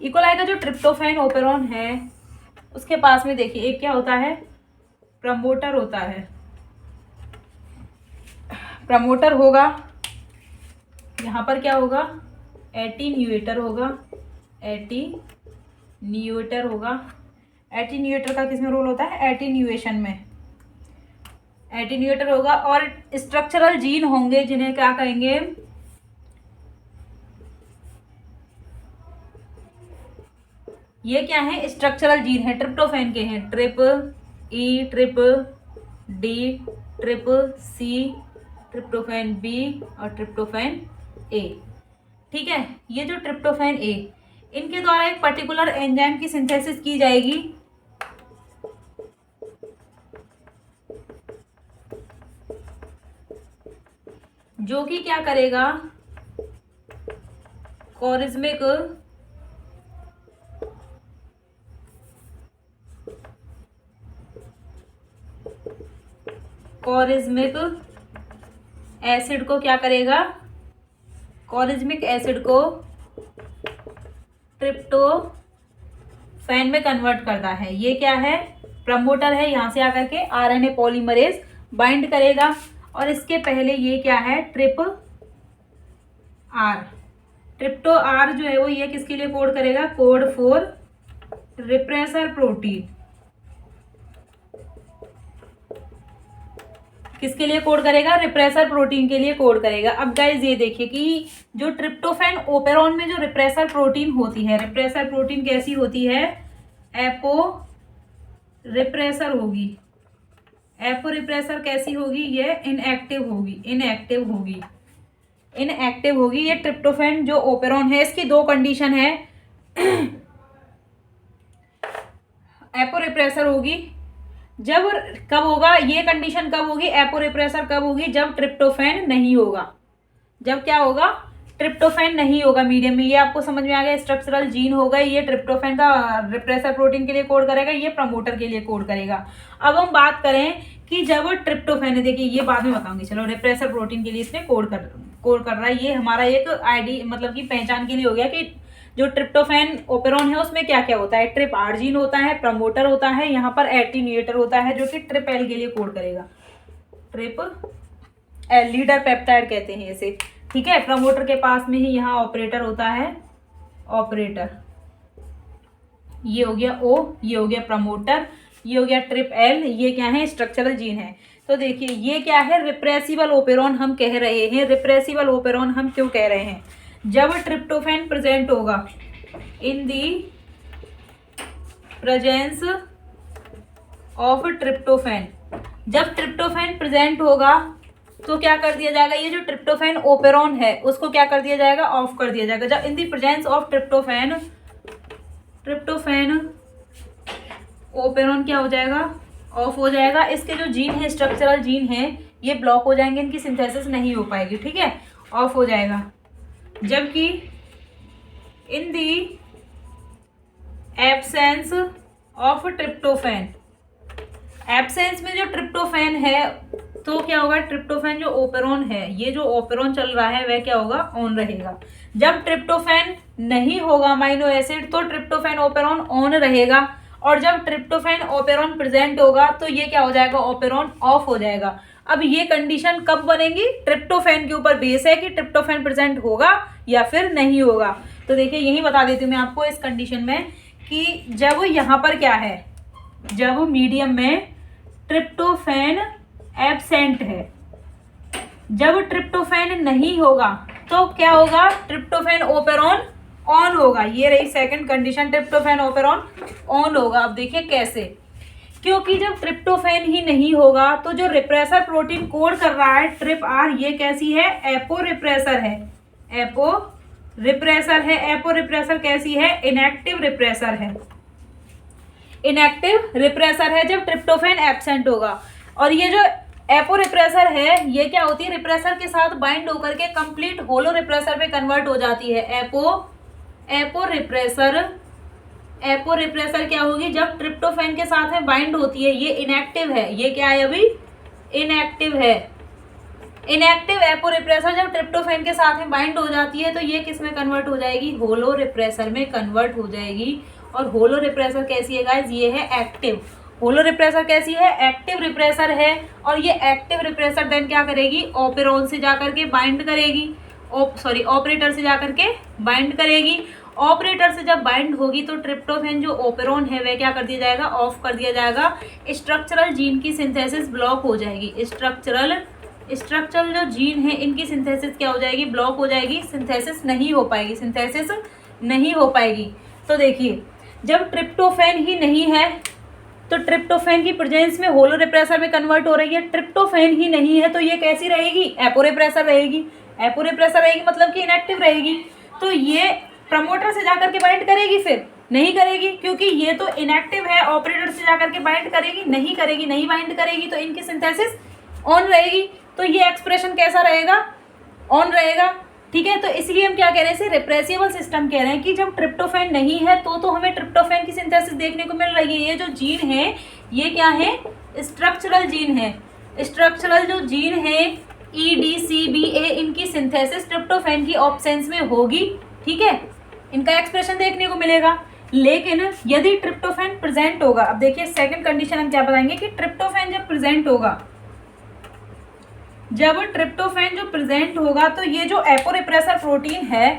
इकोलाई का जो ट्रिप्टोफैन ओपेरोन है उसके पास में देखिए एक क्या होता है, प्रमोटर होता है, प्रमोटर होगा, यहाँ पर क्या होगा, एटीन्यूएटर होगा, एटीन्यूएटर का किसमें रोल होता है, एटीन्यूएशन में, एटीन्यूएटर होगा। और स्ट्रक्चरल जीन होंगे जिन्हें क्या कहेंगे, ये क्या है, स्ट्रक्चरल जीन है, ट्रिप्टोफैन के हैं, ट्रिप्टोफैन ई ट्रिप, डी ट्रिप, सी ट्रिप्टोफैन बी और ट्रिप्टोफैन ए। ठीक है, ये जो ट्रिप्टोफैन ए, इनके द्वारा एक पर्टिकुलर एंजाइम की सिंथेसिस की जाएगी जो कि क्या करेगा, कॉरिज्मिक एसिड को क्या करेगा, कॉरिज्मिक एसिड को ट्रिप्टोफैन में कन्वर्ट करता है। ये क्या है, प्रमोटर है, यहाँ से आकर के आरएनए पॉलीमरेज बाइंड करेगा। और इसके पहले ये क्या है, ट्रिप्टो आर जो है वो ये किसके लिए कोड करेगा, कोड फॉर रिप्रेसर प्रोटीन। किसके लिए कोड करेगा, रिप्रेसर प्रोटीन के लिए कोड करेगा। अब गाइज ये देखिए कि जो ट्रिप्टोफैन ओपेरॉन में जो रिप्रेसर प्रोटीन होती है, रिप्रेसर प्रोटीन कैसी होती है, एपो रिप्रेसर होगी। एपो रिप्रेसर कैसी होगी, ये इनएक्टिव होगी। ये ट्रिप्टोफैन जो ओपेरॉन है, इसकी दो कंडीशन है। एपो रिप्रेसर होगी जब, कब होगा ये कंडीशन, कब होगी, एपो रिप्रेसर कब होगी, जब ट्रिप्टोफैन नहीं होगा। जब क्या होगा, ट्रिप्टोफैन नहीं होगा मीडियम में। ये आपको समझ में आ गया, स्ट्रक्चरल जीन होगा, ये ट्रिप्टोफैन का रिप्रेसर प्रोटीन के लिए कोड करेगा, ये प्रमोटर के लिए कोड करेगा। अब हम बात करें कि जब ट्रिप्टोफैन, देखिए ये बाद में बताऊंगी, चलो रिप्रेसर प्रोटीन के लिए इसने कोड कर रहा है। ये हमारा एक आईडी मतलब कि पहचान के लिए हो गया कि जो ट्रिप्टोफैन ओपेरॉन है उसमें क्या क्या होता है, ट्रिप आर जीन होता है, प्रमोटर होता है, यहाँ पर एटीन्यूएटर होता है जो कि ट्रिप एल के लिए कोड करेगा। ट्रिप एल लीडर पेप्टाइड कहते हैं इसे। ठीक है, प्रमोटर के पास में ही यहाँ ऑपरेटर होता है, ऑपरेटर। ये हो गया ओ, ये हो गया प्रमोटर, ये हो गया ट्रिप एल, ये क्या है, स्ट्रक्चरल जीन है। तो देखिए ये क्या है, रिप्रेसिबल ओपेरॉन हम कह रहे हैं। रिप्रेसिबल ओपेरॉन हम क्यों कह रहे हैं, जब ट्रिप्टोफैन प्रेजेंट होगा, in the presence of tryptophan, जब ट्रिप्टोफैन प्रेजेंट होगा तो क्या कर दिया जाएगा, ये जो ट्रिप्टोफैन ओपेरॉन है उसको क्या कर दिया जाएगा, ऑफ कर दिया जाएगा। जब in the presence of tryptophan operon क्या हो जाएगा, ऑफ हो जाएगा। इसके जो जीन है, स्ट्रक्चरल जीन है, ये ब्लॉक हो जाएंगे, इनकी सिंथेसिस नहीं हो पाएगी। ठीक है, ऑफ हो जाएगा। जबकि in the absence of tryptophan, absence में जो ट्रिप्टोफैन है तो क्या होगा, ट्रिप्टोफैन जो ओपेरॉन है, ये जो ओपेरॉन चल रहा है वह क्या होगा, ऑन रहेगा। जब ट्रिप्टोफैन नहीं होगा अमीनो एसिड तो ट्रिप्टोफैन ओपेरॉन ऑन रहेगा, और जब ट्रिप्टोफैन ओपेरॉन प्रेजेंट होगा तो ये क्या हो जाएगा, ओपेरॉन ऑफ हो जाएगा। अब ये कंडीशन कब बनेगी, ट्रिप्टोफैन के ऊपर बेस है कि ट्रिप्टोफैन प्रेजेंट होगा या फिर नहीं होगा। तो देखिए यही बता देती हूँ मैं आपको इस कंडीशन में कि जब यहाँ पर क्या है, जब मीडियम में ट्रिप्टोफैन एब्सेंट है, जब ट्रिप्टोफैन नहीं होगा तो क्या होगा, ट्रिप्टोफैन ओपेरॉन ऑन होगा। ये रही second condition, tryptophan operon on होगा। अब देखिए कैसे, क्योंकि जब ट्रिप्टोफैन ही नहीं होगा तो जो रिप्रेसर प्रोटीन कोड कर रहा है ट्रिप आर, ये कैसी है, एपो रिप्रेसर है। एपो रिप्रेसर कैसी है, इनएक्टिव रिप्रेसर है। इनएक्टिव रिप्रेसर है जब ट्रिप्टोफैन एब्सेंट होगा। और ये जो एपो रिप्रेसर है, ये क्या होती है, रिप्रेसर के साथ बाइंड होकर के कंप्लीट होलो रिप्रेसर में कन्वर्ट हो जाती है। एपो रिप्रेसर क्या होगी, जब ट्रिप्टोफैन के साथ में बाइंड होती है। ये इनएक्टिव है, ये क्या है, अभी इनएक्टिव है। इनएक्टिव एपो रिप्रेसर जब ट्रिप्टोफैन के साथ में बाइंड हो जाती है तो ये किस में कन्वर्ट हो जाएगी, होलो रिप्रेसर में कन्वर्ट हो जाएगी। और होलो रिप्रेसर कैसी है गाइस, ये है एक्टिव। होलो रिप्रेसर कैसी है, एक्टिव रिप्रेसर है। और ये एक्टिव रिप्रेसर देन क्या करेगी, ओपेरॉन से जाकर के बाइंड करेगी, ऑपरेटर से जाकर के बाइंड करेगी। ऑपरेटर से जब बाइंड होगी तो ट्रिप्टोफैन जो ओपेरॉन है वह क्या कर दिया जाएगा, ऑफ कर दिया जाएगा। स्ट्रक्चरल जीन की सिंथेसिस ब्लॉक हो जाएगी। स्ट्रक्चरल जो जीन है इनकी सिंथेसिस क्या हो जाएगी, ब्लॉक हो जाएगी, सिंथेसिस नहीं हो पाएगी। तो देखिए जब ट्रिप्टोफैन ही नहीं है तो ट्रिप्टोफैन की प्रेजेंस में होलो रिप्रेसर में कन्वर्ट हो रही है, ट्रिप्टोफैन ही नहीं है तो ये कैसी रहेगी, एपो रिप्रेसर रहेगी। एपो रिप्रेसर रहेगी मतलब कि इनएक्टिव रहेगी। तो ये प्रमोटर से जाकर के बाइंड करेगी, फिर नहीं करेगी, क्योंकि ये तो इनएक्टिव है। ऑपरेटर से जाकर के बाइंड करेगी, नहीं करेगी, नहीं बाइंड करेगी, तो इनकी सिंथेसिस ऑन रहेगी। तो ये एक्सप्रेशन कैसा रहेगा, ऑन रहेगा। ठीक है, तो इसलिए हम क्या कह रहे हैं, इसे रिप्रेसिबल सिस्टम कह रहे हैं कि जब ट्रिप्टोफैन नहीं है तो हमें ट्रिप्टोफैन की सिंथेसिस देखने को मिल रही है। ये जो जीन है ये क्या है, स्ट्रक्चरल जीन है। स्ट्रक्चरल जो जीन है EDCBA, इनकी सिंथेसिस ट्रिप्टोफैन की ऑब्सेंस में होगी। ठीक है, इनका एक्सप्रेशन देखने को मिलेगा। लेकिन यदि ट्रिप्टोफैन प्रेजेंट होगा, अब देखिए सेकंड कंडीशन हम क्या बताएंगे कि ट्रिप्टोफैन जब प्रेजेंट होगा, जब ट्रिप्टोफैन जो प्रेजेंट होगा तो ये जो एपो रिप्रेसर प्रोटीन है,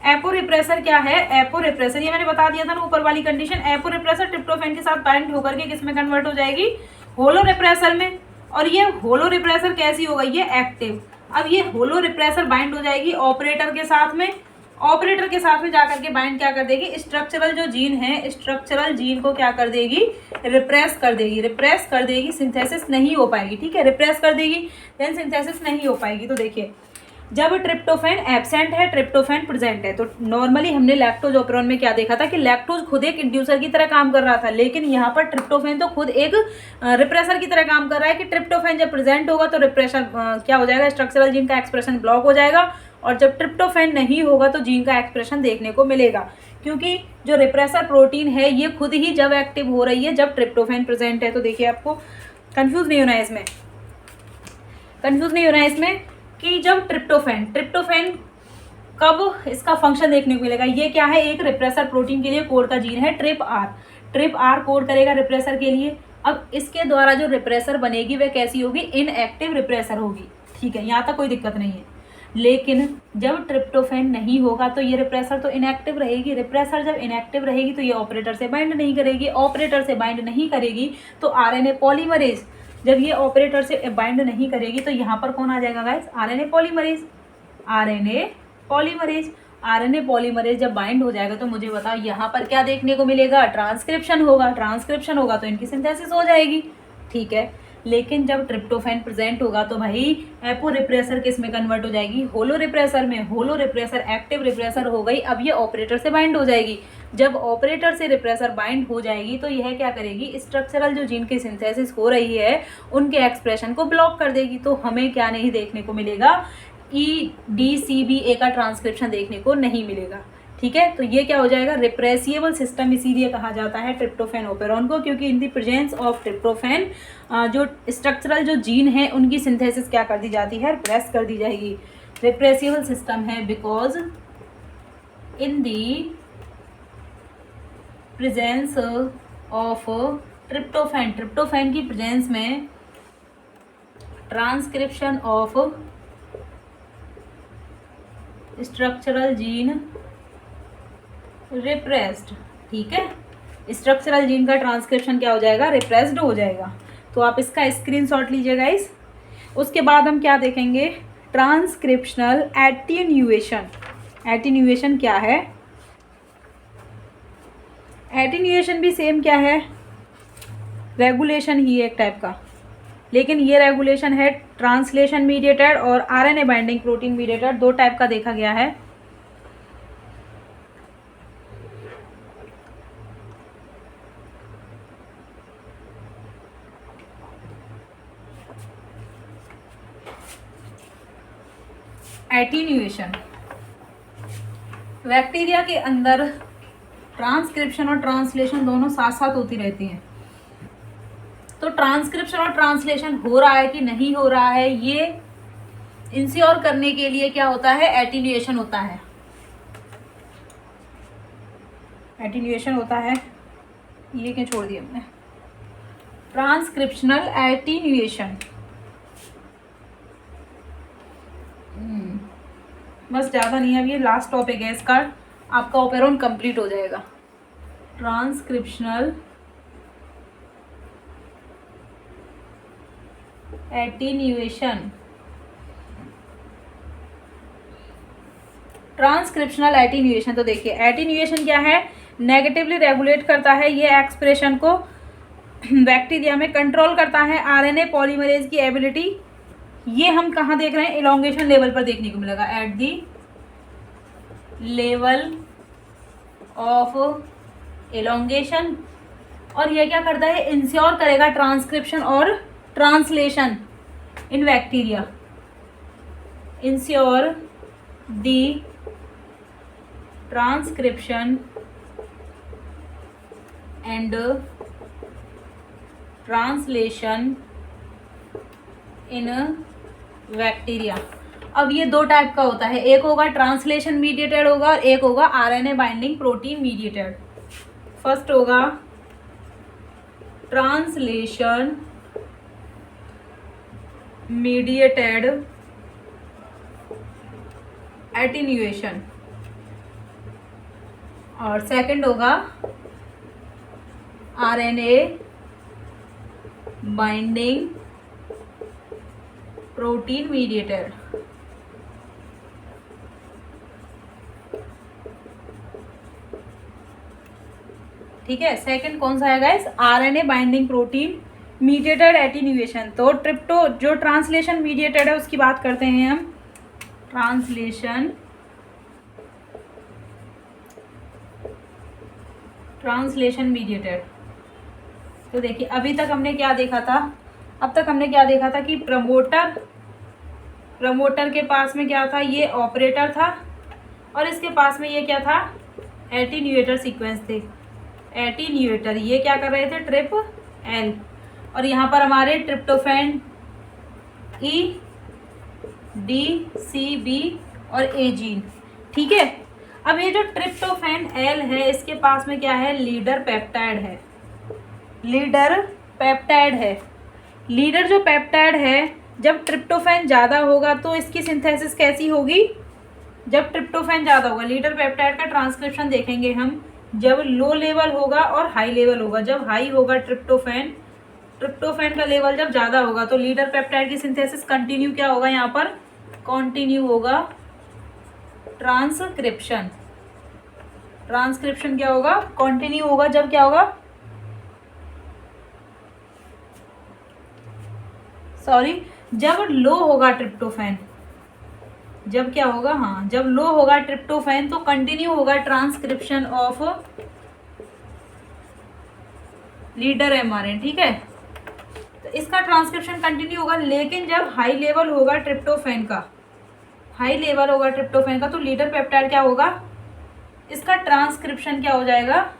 एपो रिप्रेसर क्या है, एपो रिप्रेसर ये मैंने बता दिया था ना ऊपर वाली कंडीशन, एपो रिप्रेसर ट्रिप्टोफैन के साथ बाइंड होकर के किस में कन्वर्ट हो जाएगी, होलो रिप्रेसर में। और ये होलो रिप्रेसर कैसी हो गई है, एक्टिव। अब ये होलो रिप्रेसर बाइंड हो जाएगी ऑपरेटर के साथ में, ऑपरेटर के साथ में जाकर के बाइंड क्या कर देगी, स्ट्रक्चरल जो जीन है, स्ट्रक्चरल जीन को क्या कर देगी, रिप्रेस कर देगी, रिप्रेस कर देगी, सिंथेसिस नहीं हो पाएगी। ठीक है, रिप्रेस कर देगी, देन सिंथेसिस नहीं हो पाएगी। तो देखिए जब ट्रिप्टोफैन एब्सेंट है, ट्रिप्टोफैन प्रेजेंट है, तो नॉर्मली हमने लैक्टोज ऑपरेरॉन में क्या देखा था कि लैक्टोज खुद एक इंड्यूसर की तरह काम कर रहा था, लेकिन यहाँ पर ट्रिप्टोफैन तो खुद एक रिप्रेसर की तरह काम कर रहा है कि ट्रिप्टोफैन जब प्रेजेंट होगा तो रिप्रेशन क्या हो जाएगा, स्ट्रक्चरल जीन का एक्सप्रेशन ब्लॉक हो जाएगा, और जब ट्रिप्टोफैन नहीं होगा तो जीन का एक्सप्रेशन देखने को मिलेगा। क्योंकि जो रिप्रेसर प्रोटीन है ये खुद ही जब एक्टिव हो रही है जब ट्रिप्टोफैन प्रेजेंट है। तो देखिए आपको कंफ्यूज नहीं होना है इसमें, कंफ्यूज नहीं होना है इसमें कि जब ट्रिप्टोफैन कब इसका फंक्शन देखने को मिलेगा। ये क्या है, एक रिप्रेसर प्रोटीन के लिए कोड का जीन है ट्रिप आर कोड करेगा रिप्रेसर के लिए। अब इसके द्वारा जो रिप्रेसर बनेगी वह कैसी होगी, इनएक्टिव रिप्रेसर होगी। ठीक है, यहाँ तक कोई दिक्कत नहीं है। लेकिन जब ट्रिप्टोफैन नहीं होगा तो ये रिप्रेसर तो इनएक्टिव रहेगी। रिप्रेसर जब इनएक्टिव रहेगी तो ये ऑपरेटर से बाइंड नहीं करेगी, ऑपरेटर से बाइंड नहीं करेगी तो आरएनए पॉलीमरेज, जब ये ऑपरेटर से बाइंड नहीं करेगी तो यहाँ पर कौन आ जाएगा guys, RNA polymerase. RNA polymerase, RNA polymerase जब बाइंड हो जाएगा तो मुझे बताओ यहाँ पर क्या देखने को मिलेगा, ट्रांसक्रिप्शन होगा। ट्रांसक्रिप्शन होगा तो इनकी सिंथेसिस हो जाएगी। ठीक है, लेकिन जब ट्रिप्टोफैन प्रेजेंट होगा तो भाई एपो रिप्रेसर किस में कन्वर्ट हो जाएगी, होलो रिप्रेसर में। होलो रिप्रेसर एक्टिव रिप्रेसर हो गई, अब ये ऑपरेटर से बाइंड हो जाएगी। जब ऑपरेटर से रिप्रेसर बाइंड हो जाएगी तो यह क्या करेगी, स्ट्रक्चरल जो जीन की सिंथेसिस हो रही है उनके एक्सप्रेशन को ब्लॉक कर देगी। तो हमें क्या नहीं देखने को मिलेगा, EDCBA का ट्रांसक्रिप्शन देखने को नहीं मिलेगा। ठीक है, तो ये क्या हो जाएगा, रिप्रेसिबल सिस्टम इसीलिए कहा जाता है ट्रिप्टोफैन ऑपेरॉन को, क्योंकि in the presence of tryptophan जो स्ट्रक्चरल जो जीन है उनकी सिंथेसिस क्या कर दी जाती है, रिप्रेस कर दी जाएगी। रिप्रेसिबल सिस्टम है because in the presence of tryptophan, tryptophan की प्रेजेंस में transcription of structural gene repressed. ठीक है, स्ट्रक्चरल जीन का ट्रांसक्रिप्शन क्या हो जाएगा, रिप्रेस्ड हो जाएगा। तो आप इसका स्क्रीनशॉट लीजिएगा गाइस। उसके बाद हम क्या देखेंगे, ट्रांसक्रिप्शनल एटीन्यूएशन। एटीन्यूएशन क्या है, एटीन्यूएशन भी सेम क्या है, रेगुलेशन ही एक टाइप का, लेकिन ये रेगुलेशन है ट्रांसलेशन मीडिएटेड और आरएनए बाइंडिंग प्रोटीन मीडिएटेड, दो टाइप का देखा गया है। एटीन्यूएशन, बैक्टीरिया के अंदर ट्रांसक्रिप्शन और ट्रांसलेशन दोनों साथ साथ होती रहती हैं। तो ट्रांसक्रिप्शन और ट्रांसलेशन हो रहा है कि नहीं हो रहा है, ये इंश्योर करने के लिए क्या होता है, एटीन्यूएशन होता है। एटीन्यूएशन होता है, ये क्या छोड़ दिया हमने, ट्रांसक्रिप्शनल एटीन्यूएशन। बस ज़्यादा नहीं है, अब ये लास्ट टॉपिक है इसका, आपका ऑपेरॉन कंप्लीट हो जाएगा। Transcriptional attenuation, transcriptional attenuation. तो देखिए एटीन्यूएशन क्या है, नेगेटिवली रेगुलेट करता है ये एक्सप्रेशन को बैक्टीरिया में कंट्रोल करता है आरएनए पॉलीमरेज की एबिलिटी। ये हम कहाँ देख रहे हैं, इलोंगेशन लेवल पर देखने को मिलेगा, at the level of elongation. और ये क्या करता है, इंश्योर करेगा ट्रांसक्रिप्शन और translation in bacteria, ensure the transcription and translation in bacteria. अब ये दो टाइप का होता है, एक होगा ट्रांसलेशन मीडिएटेड होगा और एक होगा RNA binding protein mediated. First होगा ट्रांसलेशन मीडिएटेड एटीन्यूएशन और सेकंड होगा आरएनए बाइंडिंग प्रोटीन मीडिएटेड। ठीक है, सेकंड कौन सा है guys, RNA binding protein mediated attenuation. तो ट्रिप्टो जो ट्रांसलेशन मीडिएटेड है उसकी बात करते हैं हम, ट्रांसलेशन मीडिएटेड। तो देखिए अभी तक हमने क्या देखा था, अब तक हमने क्या देखा था कि प्रमोटर के पास में क्या था, ये ऑपरेटर था और इसके पास में ये क्या था, एटीन्यूएटर सीक्वेंस थे। एटीन्यूएटर ये क्या कर रहे थे, ट्रिप एल, और यहाँ पर हमारे ट्रिप्टोफैन ई, डी, सी, बी और ए जीन। ठीक है, अब ये जो ट्रिप्टोफैन एल है इसके पास में क्या है, लीडर पेप्टाइड है। लीडर जो पेप्टाइड है, जब ट्रिप्टोफैन ज़्यादा होगा तो इसकी सिंथेसिस कैसी होगी, जब ट्रिप्टोफैन ज़्यादा होगा, लीडर पेप्टाइड का ट्रांसक्रिप्शन देखेंगे हम, जब लो लेवल होगा और हाई लेवल होगा। जब हाई होगा ट्रिप्टोफैन का लेवल जब ज़्यादा होगा तो लीडर पेप्टाइड की सिंथेसिस कंटिन्यू क्या होगा, यहाँ पर कंटिन्यू होगा ट्रांसक्रिप्शन क्या होगा, कंटिन्यू होगा। जब क्या होगा, जब लो होगा ट्रिप्टोफैन, जब क्या होगा, हाँ जब लो होगा ट्रिप्टोफैन तो कंटिन्यू होगा ट्रांसक्रिप्शन ऑफ लीडर एमआरएन। ठीक है, तो इसका ट्रांसक्रिप्शन कंटिन्यू होगा, लेकिन जब हाई लेवल होगा ट्रिप्टोफैन का तो लीडर पेप्टाइड क्या होगा, इसका ट्रांसक्रिप्शन क्या हो जाएगा,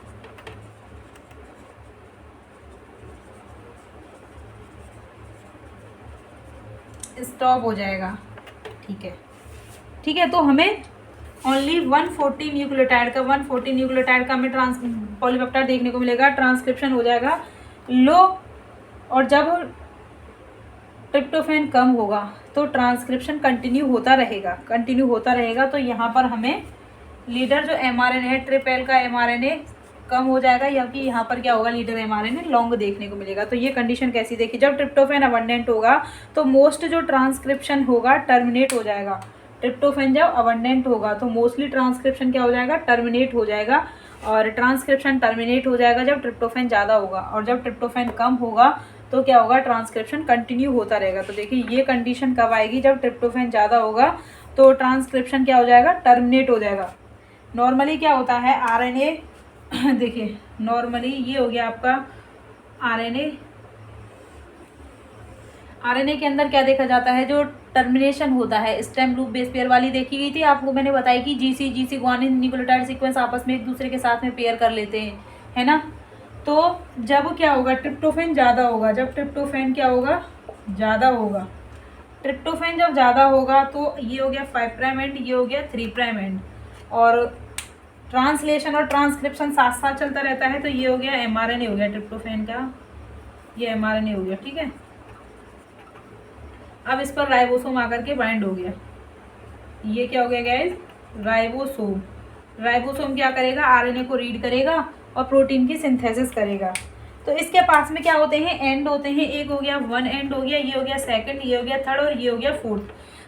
स्टॉप हो जाएगा। ठीक है, तो हमें ओनली 140 न्यूक्लियोटाइड का हमें पॉलीपेप्टाइड देखने को मिलेगा, ट्रांसक्रिप्शन हो जाएगा लो, और जब ट्रिप्टोफैन कम होगा तो ट्रांसक्रिप्शन कंटिन्यू होता रहेगा। तो यहाँ पर हमें लीडर जो एमआरएनए है, ट्रिपल का एमआरएनए कम हो जाएगा, जबकि यहाँ पर क्या होगा, लीडर एमआरएनए लॉन्ग देखने को मिलेगा। तो ये कंडीशन कैसी देखी, जब ट्रिप्टोफैन अबंडेंट होगा तो मोस्ट जो ट्रांसक्रिप्शन होगा टर्मिनेट हो जाएगा। ट्रिप्टोफैन जब अबंडेंट होगा तो मोस्टली ट्रांसक्रिप्शन क्या हो जाएगा, टर्मिनेट हो जाएगा, और ट्रांसक्रिप्शन टर्मिनेट हो जाएगा जब ट्रिप्टोफैन ज़्यादा होगा, और जब ट्रिप्टोफैन कम होगा तो क्या होगा, ट्रांसक्रिप्शन कंटिन्यू होता रहेगा। तो देखिए ये कंडीशन कब आएगी, जब ट्रिप्टोफैन ज़्यादा होगा तो ट्रांसक्रिप्शन क्या हो जाएगा, टर्मिनेट हो जाएगा। नॉर्मली क्या होता है आरएनए, देखिए नॉर्मली ये हो गया आपका आरएनए के अंदर क्या देखा जाता है, जो टर्मिनेशन होता है, स्टेम लूप बेस पेयर वाली देखी गई थी आपको, मैंने बताई कि जीसी ग्वानिन न्यूक्लियोटाइड सीक्वेंस आपस में एक दूसरे के साथ में पेयर कर लेते हैं, है ना। तो जब क्या होगा, ट्रिप्टोफैन ज़्यादा होगा, जब ट्रिप्टोफैन क्या होगा, ज़्यादा होगा, ट्रिप्टोफैन जब ज़्यादा होगा तो ये हो गया 5' एंड, ये हो गया 3' एंड, और ट्रांसलेशन और ट्रांसक्रिप्शन साथ साथ चलता रहता है। तो ये हो गया एमआरएनए हो गया ट्रिप्टोफैन का, ये एमआरएनए हो गया। ठीक है, अब इस पर राइबोसोम आकर के बाइंड हो गया, ये क्या हो गया गाइस, राइबोसोम क्या करेगा, आरएनए को रीड करेगा और प्रोटीन की सिंथेसिस करेगा। तो इसके पास में क्या होते हैं, एंड होते हैं, एक हो गया 1 एंड हो गया, ये हो गया सेकंड, ये हो गया थर्ड और ये हो गया फोर्थ।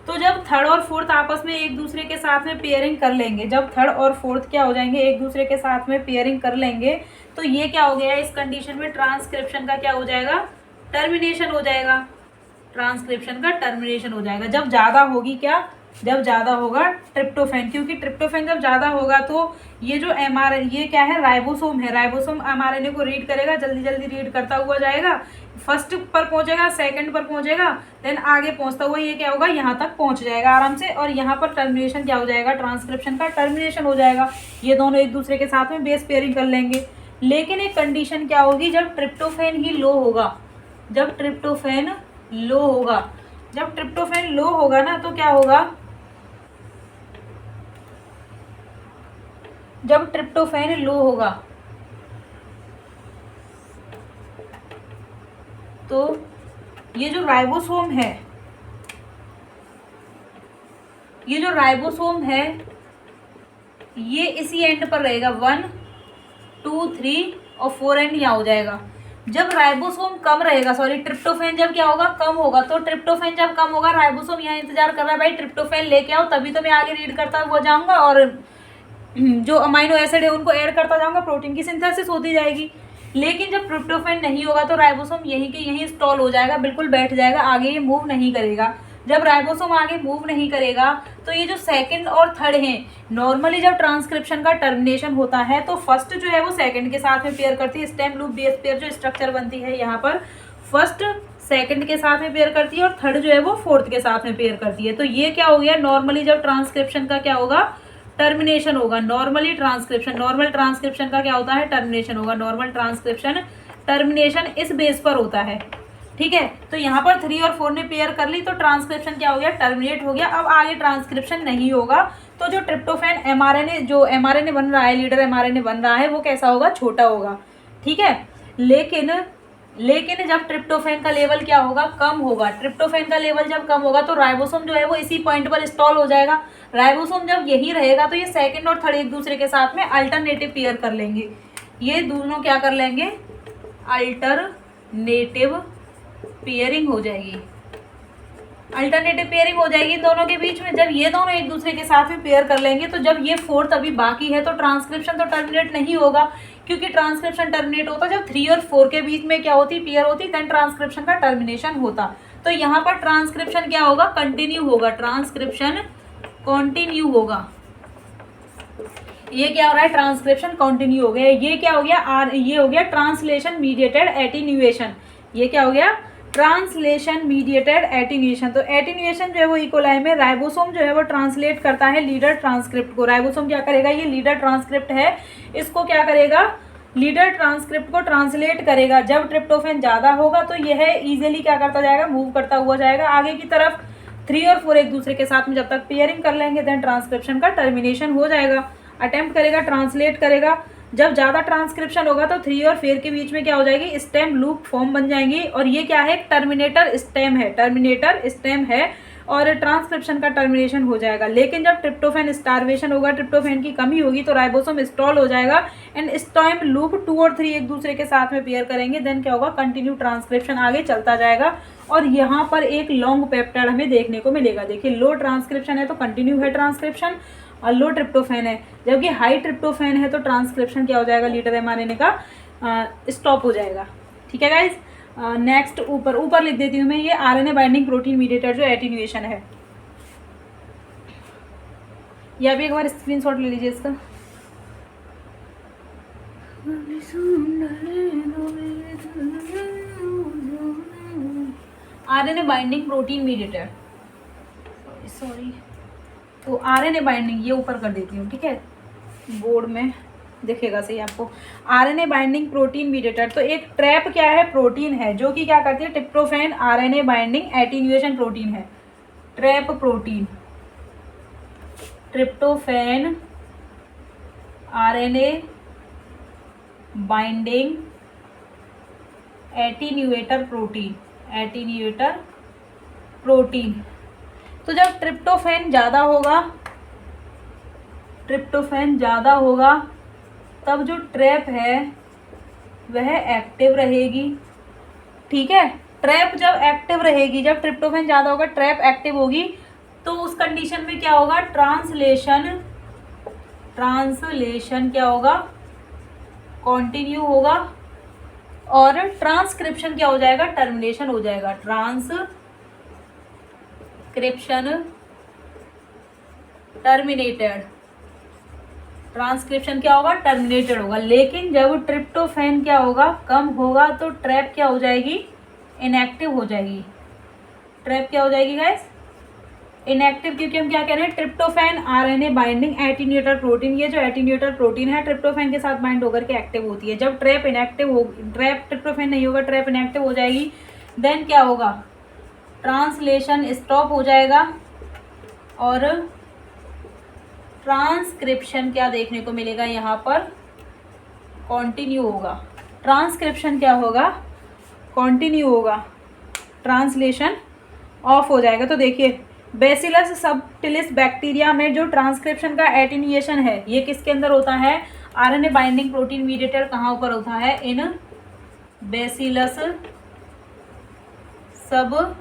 तो जब थर्ड और फोर्थ आपस में एक दूसरे के साथ में पेयरिंग कर लेंगे, जब थर्ड और फोर्थ क्या हो जाएंगे, एक दूसरे के साथ में पेयरिंग कर लेंगे, तो ये क्या हो गया, इस कंडीशन में ट्रांसक्रिप्शन का क्या हो जाएगा, टर्मिनेशन हो जाएगा। ट्रांसक्रिप्शन का टर्मिनेशन हो जाएगा जब ज़्यादा होगी क्या, जब ज़्यादा होगा ट्रिप्टोफैन, क्योंकि ट्रिप्टोफैन जब ज़्यादा होगा तो ये जो ये क्या है, राइबोसोम है, राइबोसोम एमआरएनए को रीड करेगा, जल्दी जल्दी रीड करता हुआ जाएगा, फर्स्ट पर पहुंचेगा, सेकंड पर पहुंचेगा, देन आगे पहुंचता हुआ ये क्या होगा, यहाँ तक पहुंच जाएगा आराम से, और यहाँ पर टर्मिनेशन क्या हो जाएगा, ट्रांसक्रिप्शन का टर्मिनेशन हो जाएगा। ये दोनों एक दूसरे के साथ में बेस पेयरिंग कर लेंगे। लेकिन एक कंडीशन क्या होगी, जब ट्रिप्टोफैन ही लो होगा, जब ट्रिप्टोफैन लो होगा, जब ट्रिप्टोफैन लो होगा ना, तो क्या होगा, जब ट्रिप्टोफैन लो होगा तो ये जो राइबोसोम है, ये जो राइबोसोम है ये इसी एंड पर रहेगा, 1 2 3 और 4 एंड यहाँ हो जाएगा। जब राइबोसोम कम रहेगा, सॉरी ट्रिप्टोफैन जब क्या होगा, कम होगा, तो ट्रिप्टोफैन जब कम होगा, राइबोसोम यहाँ इंतजार कर रहा है, भाई ट्रिप्टोफैन लेके आओ तभी तो मैं आगे रीड करता हुआ जाऊंगा और जो अमाइनो एसिड है उनको ऐड करता जाऊंगा, प्रोटीन की सिंथेसिस होती जाएगी। लेकिन जब ट्रिप्टोफैन नहीं होगा तो राइबोसोम यहीं के यहीं स्टॉल हो जाएगा, बिल्कुल बैठ जाएगा, आगे ये मूव नहीं करेगा। जब राइबोसोम आगे मूव नहीं करेगा तो ये जो सेकंड और थर्ड हैं, नॉर्मली जब ट्रांसक्रिप्शन का टर्मिनेशन होता है तो फर्स्ट जो है वो सेकंड के साथ में पेयर करती है, स्टेम लूप बेस पेयर जो स्ट्रक्चर बनती है यहाँ पर, फर्स्ट सेकंड के साथ में पेयर करती है और थर्ड जो है वो फोर्थ के साथ में पेयर करती है। तो ये क्या हो गया, नॉर्मली जब ट्रांसक्रिप्शन का क्या होगा, टर्मिनेशन होगा। नॉर्मली ट्रांसक्रिप्शन, नॉर्मल ट्रांसक्रिप्शन का क्या होता है, टर्मिनेशन होगा। नॉर्मल ट्रांसक्रिप्शन टर्मिनेशन इस बेस पर होता है, ठीक है। तो यहाँ पर 3 और 4 ने पेयर कर ली तो ट्रांसक्रिप्शन क्या हो गया, टर्मिनेट हो गया। अब आगे ट्रांसक्रिप्शन नहीं होगा तो जो ट्रिप्टोफैन एमआरएनए, जो एमआरएनए बन रहा है, लीडर एमआरएनए बन रहा है, वो कैसा होगा, छोटा होगा, ठीक है। लेकिन जब ट्रिप्टोफैन का लेवल क्या होगा, कम होगा, ट्रिप्टोफैन का लेवल जब कम होगा तो राइबोसोम जो है वो इसी पॉइंट पर स्टॉल हो जाएगा। राइबोसोम जब यही रहेगा तो ये सेकंड और थर्ड एक दूसरे के साथ में अल्टरनेटिव पेयर कर लेंगे, ये दोनों क्या कर लेंगे, अल्टरनेटिव पेयरिंग हो जाएगी, अल्टरनेटिव पेयरिंग हो जाएगी इन दोनों के बीच में। जब ये दोनों एक दूसरे के साथ में पेयर कर लेंगे तो जब ये फोर्थ अभी बाकी है तो ट्रांसक्रिप्शन तो टर्मिनेट नहीं होगा, क्योंकि ट्रांसक्रिप्शन टर्मिनेट होता जब 3 और 4 के बीच में क्या होती, पेयर होती, देन ट्रांसक्रिप्शन का टर्मिनेशन होता। तो यहाँ पर ट्रांसक्रिप्शन क्या होगा, कंटिन्यू होगा, ट्रांसक्रिप्शन कंटिन्यू होगा। ये क्या हो रहा है, ट्रांसक्रिप्शन कंटिन्यू हो गया। ये क्या हो गया, ये हो गया ट्रांसलेशन मीडिएटेड एटीन्यूएशन। ये क्या हो गया, ट्रांसलेशन मीडिएटेड एटीन्यूएशन। तो एटीन्यूएशन जो है वो इकोलाई में राइबोसोम जो है वो ट्रांसलेट करता है लीडर ट्रांसक्रिप्ट को। राइबोसोम क्या करेगा, ये लीडर ट्रांसक्रिप्ट है, इसको क्या करेगा, लीडर ट्रांसक्रिप्ट को ट्रांसलेट करेगा। जब ट्रिप्टोफैन ज़्यादा होगा तो यह इजीली क्या करता जाएगा, मूव करता हुआ जाएगा आगे की तरफ। 3 और 4 एक दूसरे के साथ में जब तक पेयरिंग कर लेंगे देन ट्रांसक्रिप्शन का टर्मिनेशन हो जाएगा। अटेम्प्ट करेगा, ट्रांसलेट करेगा। जब ज़्यादा ट्रांसक्रिप्शन होगा तो 3 और 4 के बीच में क्या हो जाएगी, स्टेम लूप फॉर्म बन जाएंगी। और ये क्या है, टर्मिनेटर स्टेम है, टर्मिनेटर स्टेम है, और ट्रांसक्रिप्शन का टर्मिनेशन हो जाएगा। लेकिन जब ट्रिप्टोफैन स्टार्वेशन होगा, ट्रिप्टोफैन की कमी होगी तो राइबोसोम स्टॉल हो जाएगा एंड स्टेम लूप 2 और 3 एक दूसरे के साथ में पेयर करेंगे, देन क्या होगा, कंटिन्यू ट्रांसक्रिप्शन आगे चलता जाएगा। और यहाँ पर एक लॉन्ग पेप्टाइड हमें देखने को मिलेगा। देखिए लो ट्रांसक्रिप्शन है तो कंटिन्यू है ट्रांसक्रिप्शन, और लो ट्रिप्टोफैन है, जबकि हाई ट्रिप्टोफैन है तो ट्रांसक्रिप्शन क्या हो जाएगा, लीडर एमआरएनए का स्टॉप हो जाएगा। ठीक है गाइज, नेक्स्ट ऊपर लिख देती हूँ मैं, ये आरएनए बाइंडिंग प्रोटीन मीडिएटर जो एटीन्यूएशन है। या भी एक बार स्क्रीनशॉट ले लीजिए इसका। RNA binding protein mediator, sorry तो आरएनए बाइंडिंग ये ऊपर कर देती हूँ, ठीक है, बोर्ड में दिखेगा सही आपको। आरएनए बाइंडिंग प्रोटीन मीडिएटर, तो एक ट्रैप क्या है, प्रोटीन है जो कि क्या करती है, tryptophan RNA binding attenuation protein है। TRAP protein, tryptophan RNA binding attenuator protein, attenuator protein. तो जब ट्रिप्टोफैन ज़्यादा होगा, ट्रिप्टोफैन ज़्यादा होगा तब जो ट्रैप है वह एक्टिव रहेगी। ठीक है, ट्रैप जब एक्टिव रहेगी, जब ट्रिप्टोफैन ज़्यादा होगा ट्रैप एक्टिव होगी, तो उस कंडीशन में क्या होगा, ट्रांसलेशन क्या होगा, कंटिन्यू होगा, और ट्रांसक्रिप्शन क्या हो जाएगा, टर्मिनेशन हो जाएगा। ट्रांसक्रिप्शन टर्मिनेटेड, ट्रांसक्रिप्शन क्या होगा, टर्मिनेटेड होगा। लेकिन जब ट्रिप्टोफैन क्या होगा, कम होगा, तो ट्रैप क्या हो जाएगी, इनएक्टिव हो जाएगी। ट्रैप क्या हो जाएगी गाइस, इनएक्टिव, क्योंकि हम क्या कह रहे हैं, tryptophan RNA binding attenuator protein, ये जो एटीन्यूएटर प्रोटीन है ट्रिप्टोफैन के साथ बाइंड होकर के एक्टिव होती है। जब ट्रैप इनएक्टिव हो, ट्रैप ट्रिप्टोफैन नहीं होगा, ट्रैप इनएक्टिव हो जाएगी, देन क्या होगा, ट्रांसलेशन स्टॉप हो जाएगा और ट्रांसक्रिप्शन क्या देखने को मिलेगा, यहाँ पर कंटिन्यू होगा। ट्रांसक्रिप्शन क्या होगा, कंटिन्यू होगा, ट्रांसलेशन ऑफ हो जाएगा। तो देखिए बैसिलस सबटिलिस बैक्टीरिया में जो ट्रांसक्रिप्शन का एटीन्यूएशन है, ये किसके अंदर होता है, आरएनए बाइंडिंग प्रोटीन मीडिएटेड कहाँ ऊपर होता है, in Bacillus subtilis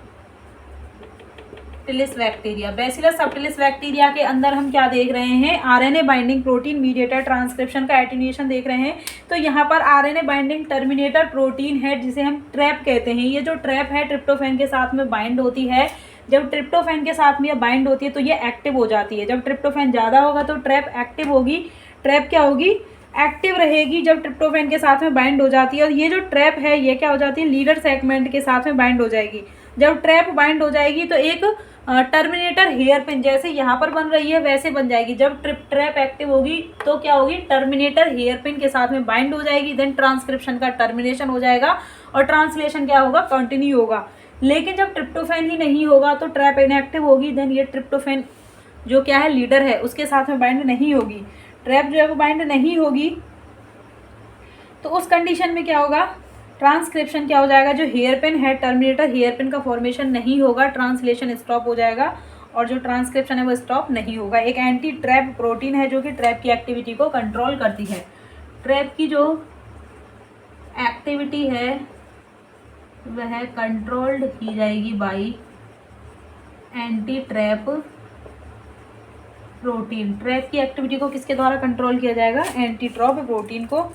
bacteria. Bacillus subtilis bacteria के अंदर हम क्या देख रहे हैं, RNA binding protein mediated transcription का एटीन्यूएशन देख रहे हैं। तो यहाँ पर आरएनए बाइंडिंग टर्मिनेटर प्रोटीन है जिसे हम ट्रैप कहते हैं। ये जो ट्रैप है ट्रिप्टोफैन के साथ में बाइंड होती है। जब ट्रिप्टोफैन के साथ में ये बाइंड होती है तो ये एक्टिव हो जाती है। जब ट्रिप्टोफैन ज़्यादा होगा तो ट्रैप एक्टिव होगी, ट्रैप क्या होगी, एक्टिव रहेगी जब ट्रिप्टोफैन के साथ में बाइंड हो जाती है। और ये जो ट्रैप है ये क्या हो जाती है, लीडर सेगमेंट के साथ में बाइंड हो जाएगी। जब ट्रैप बाइंड हो जाएगी तो एक टर्मिनेटर हेयर पिन जैसे यहाँ पर बन रही है वैसे बन जाएगी। जब ट्रैप एक्टिव होगी तो क्या होगी, टर्मिनेटर हेयर पिन के साथ में बाइंड हो जाएगी, देन ट्रांसक्रिप्शन का टर्मिनेशन हो जाएगा और ट्रांसलेशन क्या होगा, कंटिन्यू होगा। लेकिन जब ट्रिप्टोफैन ही नहीं होगा तो ट्रैप इनएक्टिव होगी, देन ये ट्रिप्टोफैन जो क्या है लीडर है उसके साथ में बाइंड नहीं होगी। ट्रैप जो है वो बाइंड नहीं होगी तो उस कंडीशन में क्या होगा, ट्रांसक्रिप्शन क्या हो जाएगा, जो हेयर पिन है टर्मिनेटर हेयर पिन का फॉर्मेशन नहीं होगा, ट्रांसलेशन स्टॉप हो जाएगा और जो ट्रांसक्रिप्शन है वो स्टॉप नहीं होगा। एक एंटी ट्रैप प्रोटीन है जो कि ट्रैप की एक्टिविटी को कंट्रोल करती है। ट्रैप की जो एक्टिविटी है वह कंट्रोल्ड की जाएगी by anti trap protein. Trap की एक्टिविटी को किसके द्वारा कंट्रोल किया जाएगा, एंटी ट्रॉप प्रोटीन को।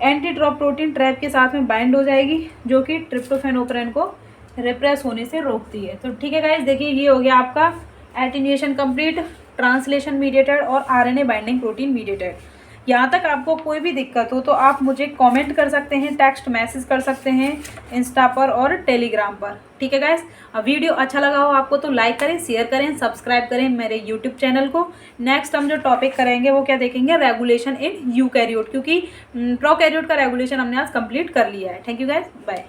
एंटी ट्रॉप प्रोटीन ट्रैप के साथ में बाइंड हो जाएगी जो कि ट्रिप्टोफैन ऑपरेंट को रिप्रेस होने से रोकती है। तो ठीक है गाइस, देखिए ये हो गया आपका एटीन्यूएशन कंप्लीट, ट्रांसलेशन मीडिएटेड और आरएनए बाइंडिंग प्रोटीन मीडिएटेड। यहाँ तक आपको कोई भी दिक्कत हो तो आप मुझे कमेंट कर सकते हैं, टेक्स्ट मैसेज कर सकते हैं इंस्टा पर और टेलीग्राम पर। ठीक है गाइस, वीडियो अच्छा लगा हो आपको तो लाइक करें, शेयर करें, सब्सक्राइब करें मेरे यूट्यूब चैनल को। नेक्स्ट हम जो टॉपिक करेंगे वो क्या देखेंगे, रेगुलेशन इन यूकैरियोट, क्योंकि प्रोकैरियोट का रेगुलेशन हमने आज कंप्लीट कर लिया है। Thank you guys, bye.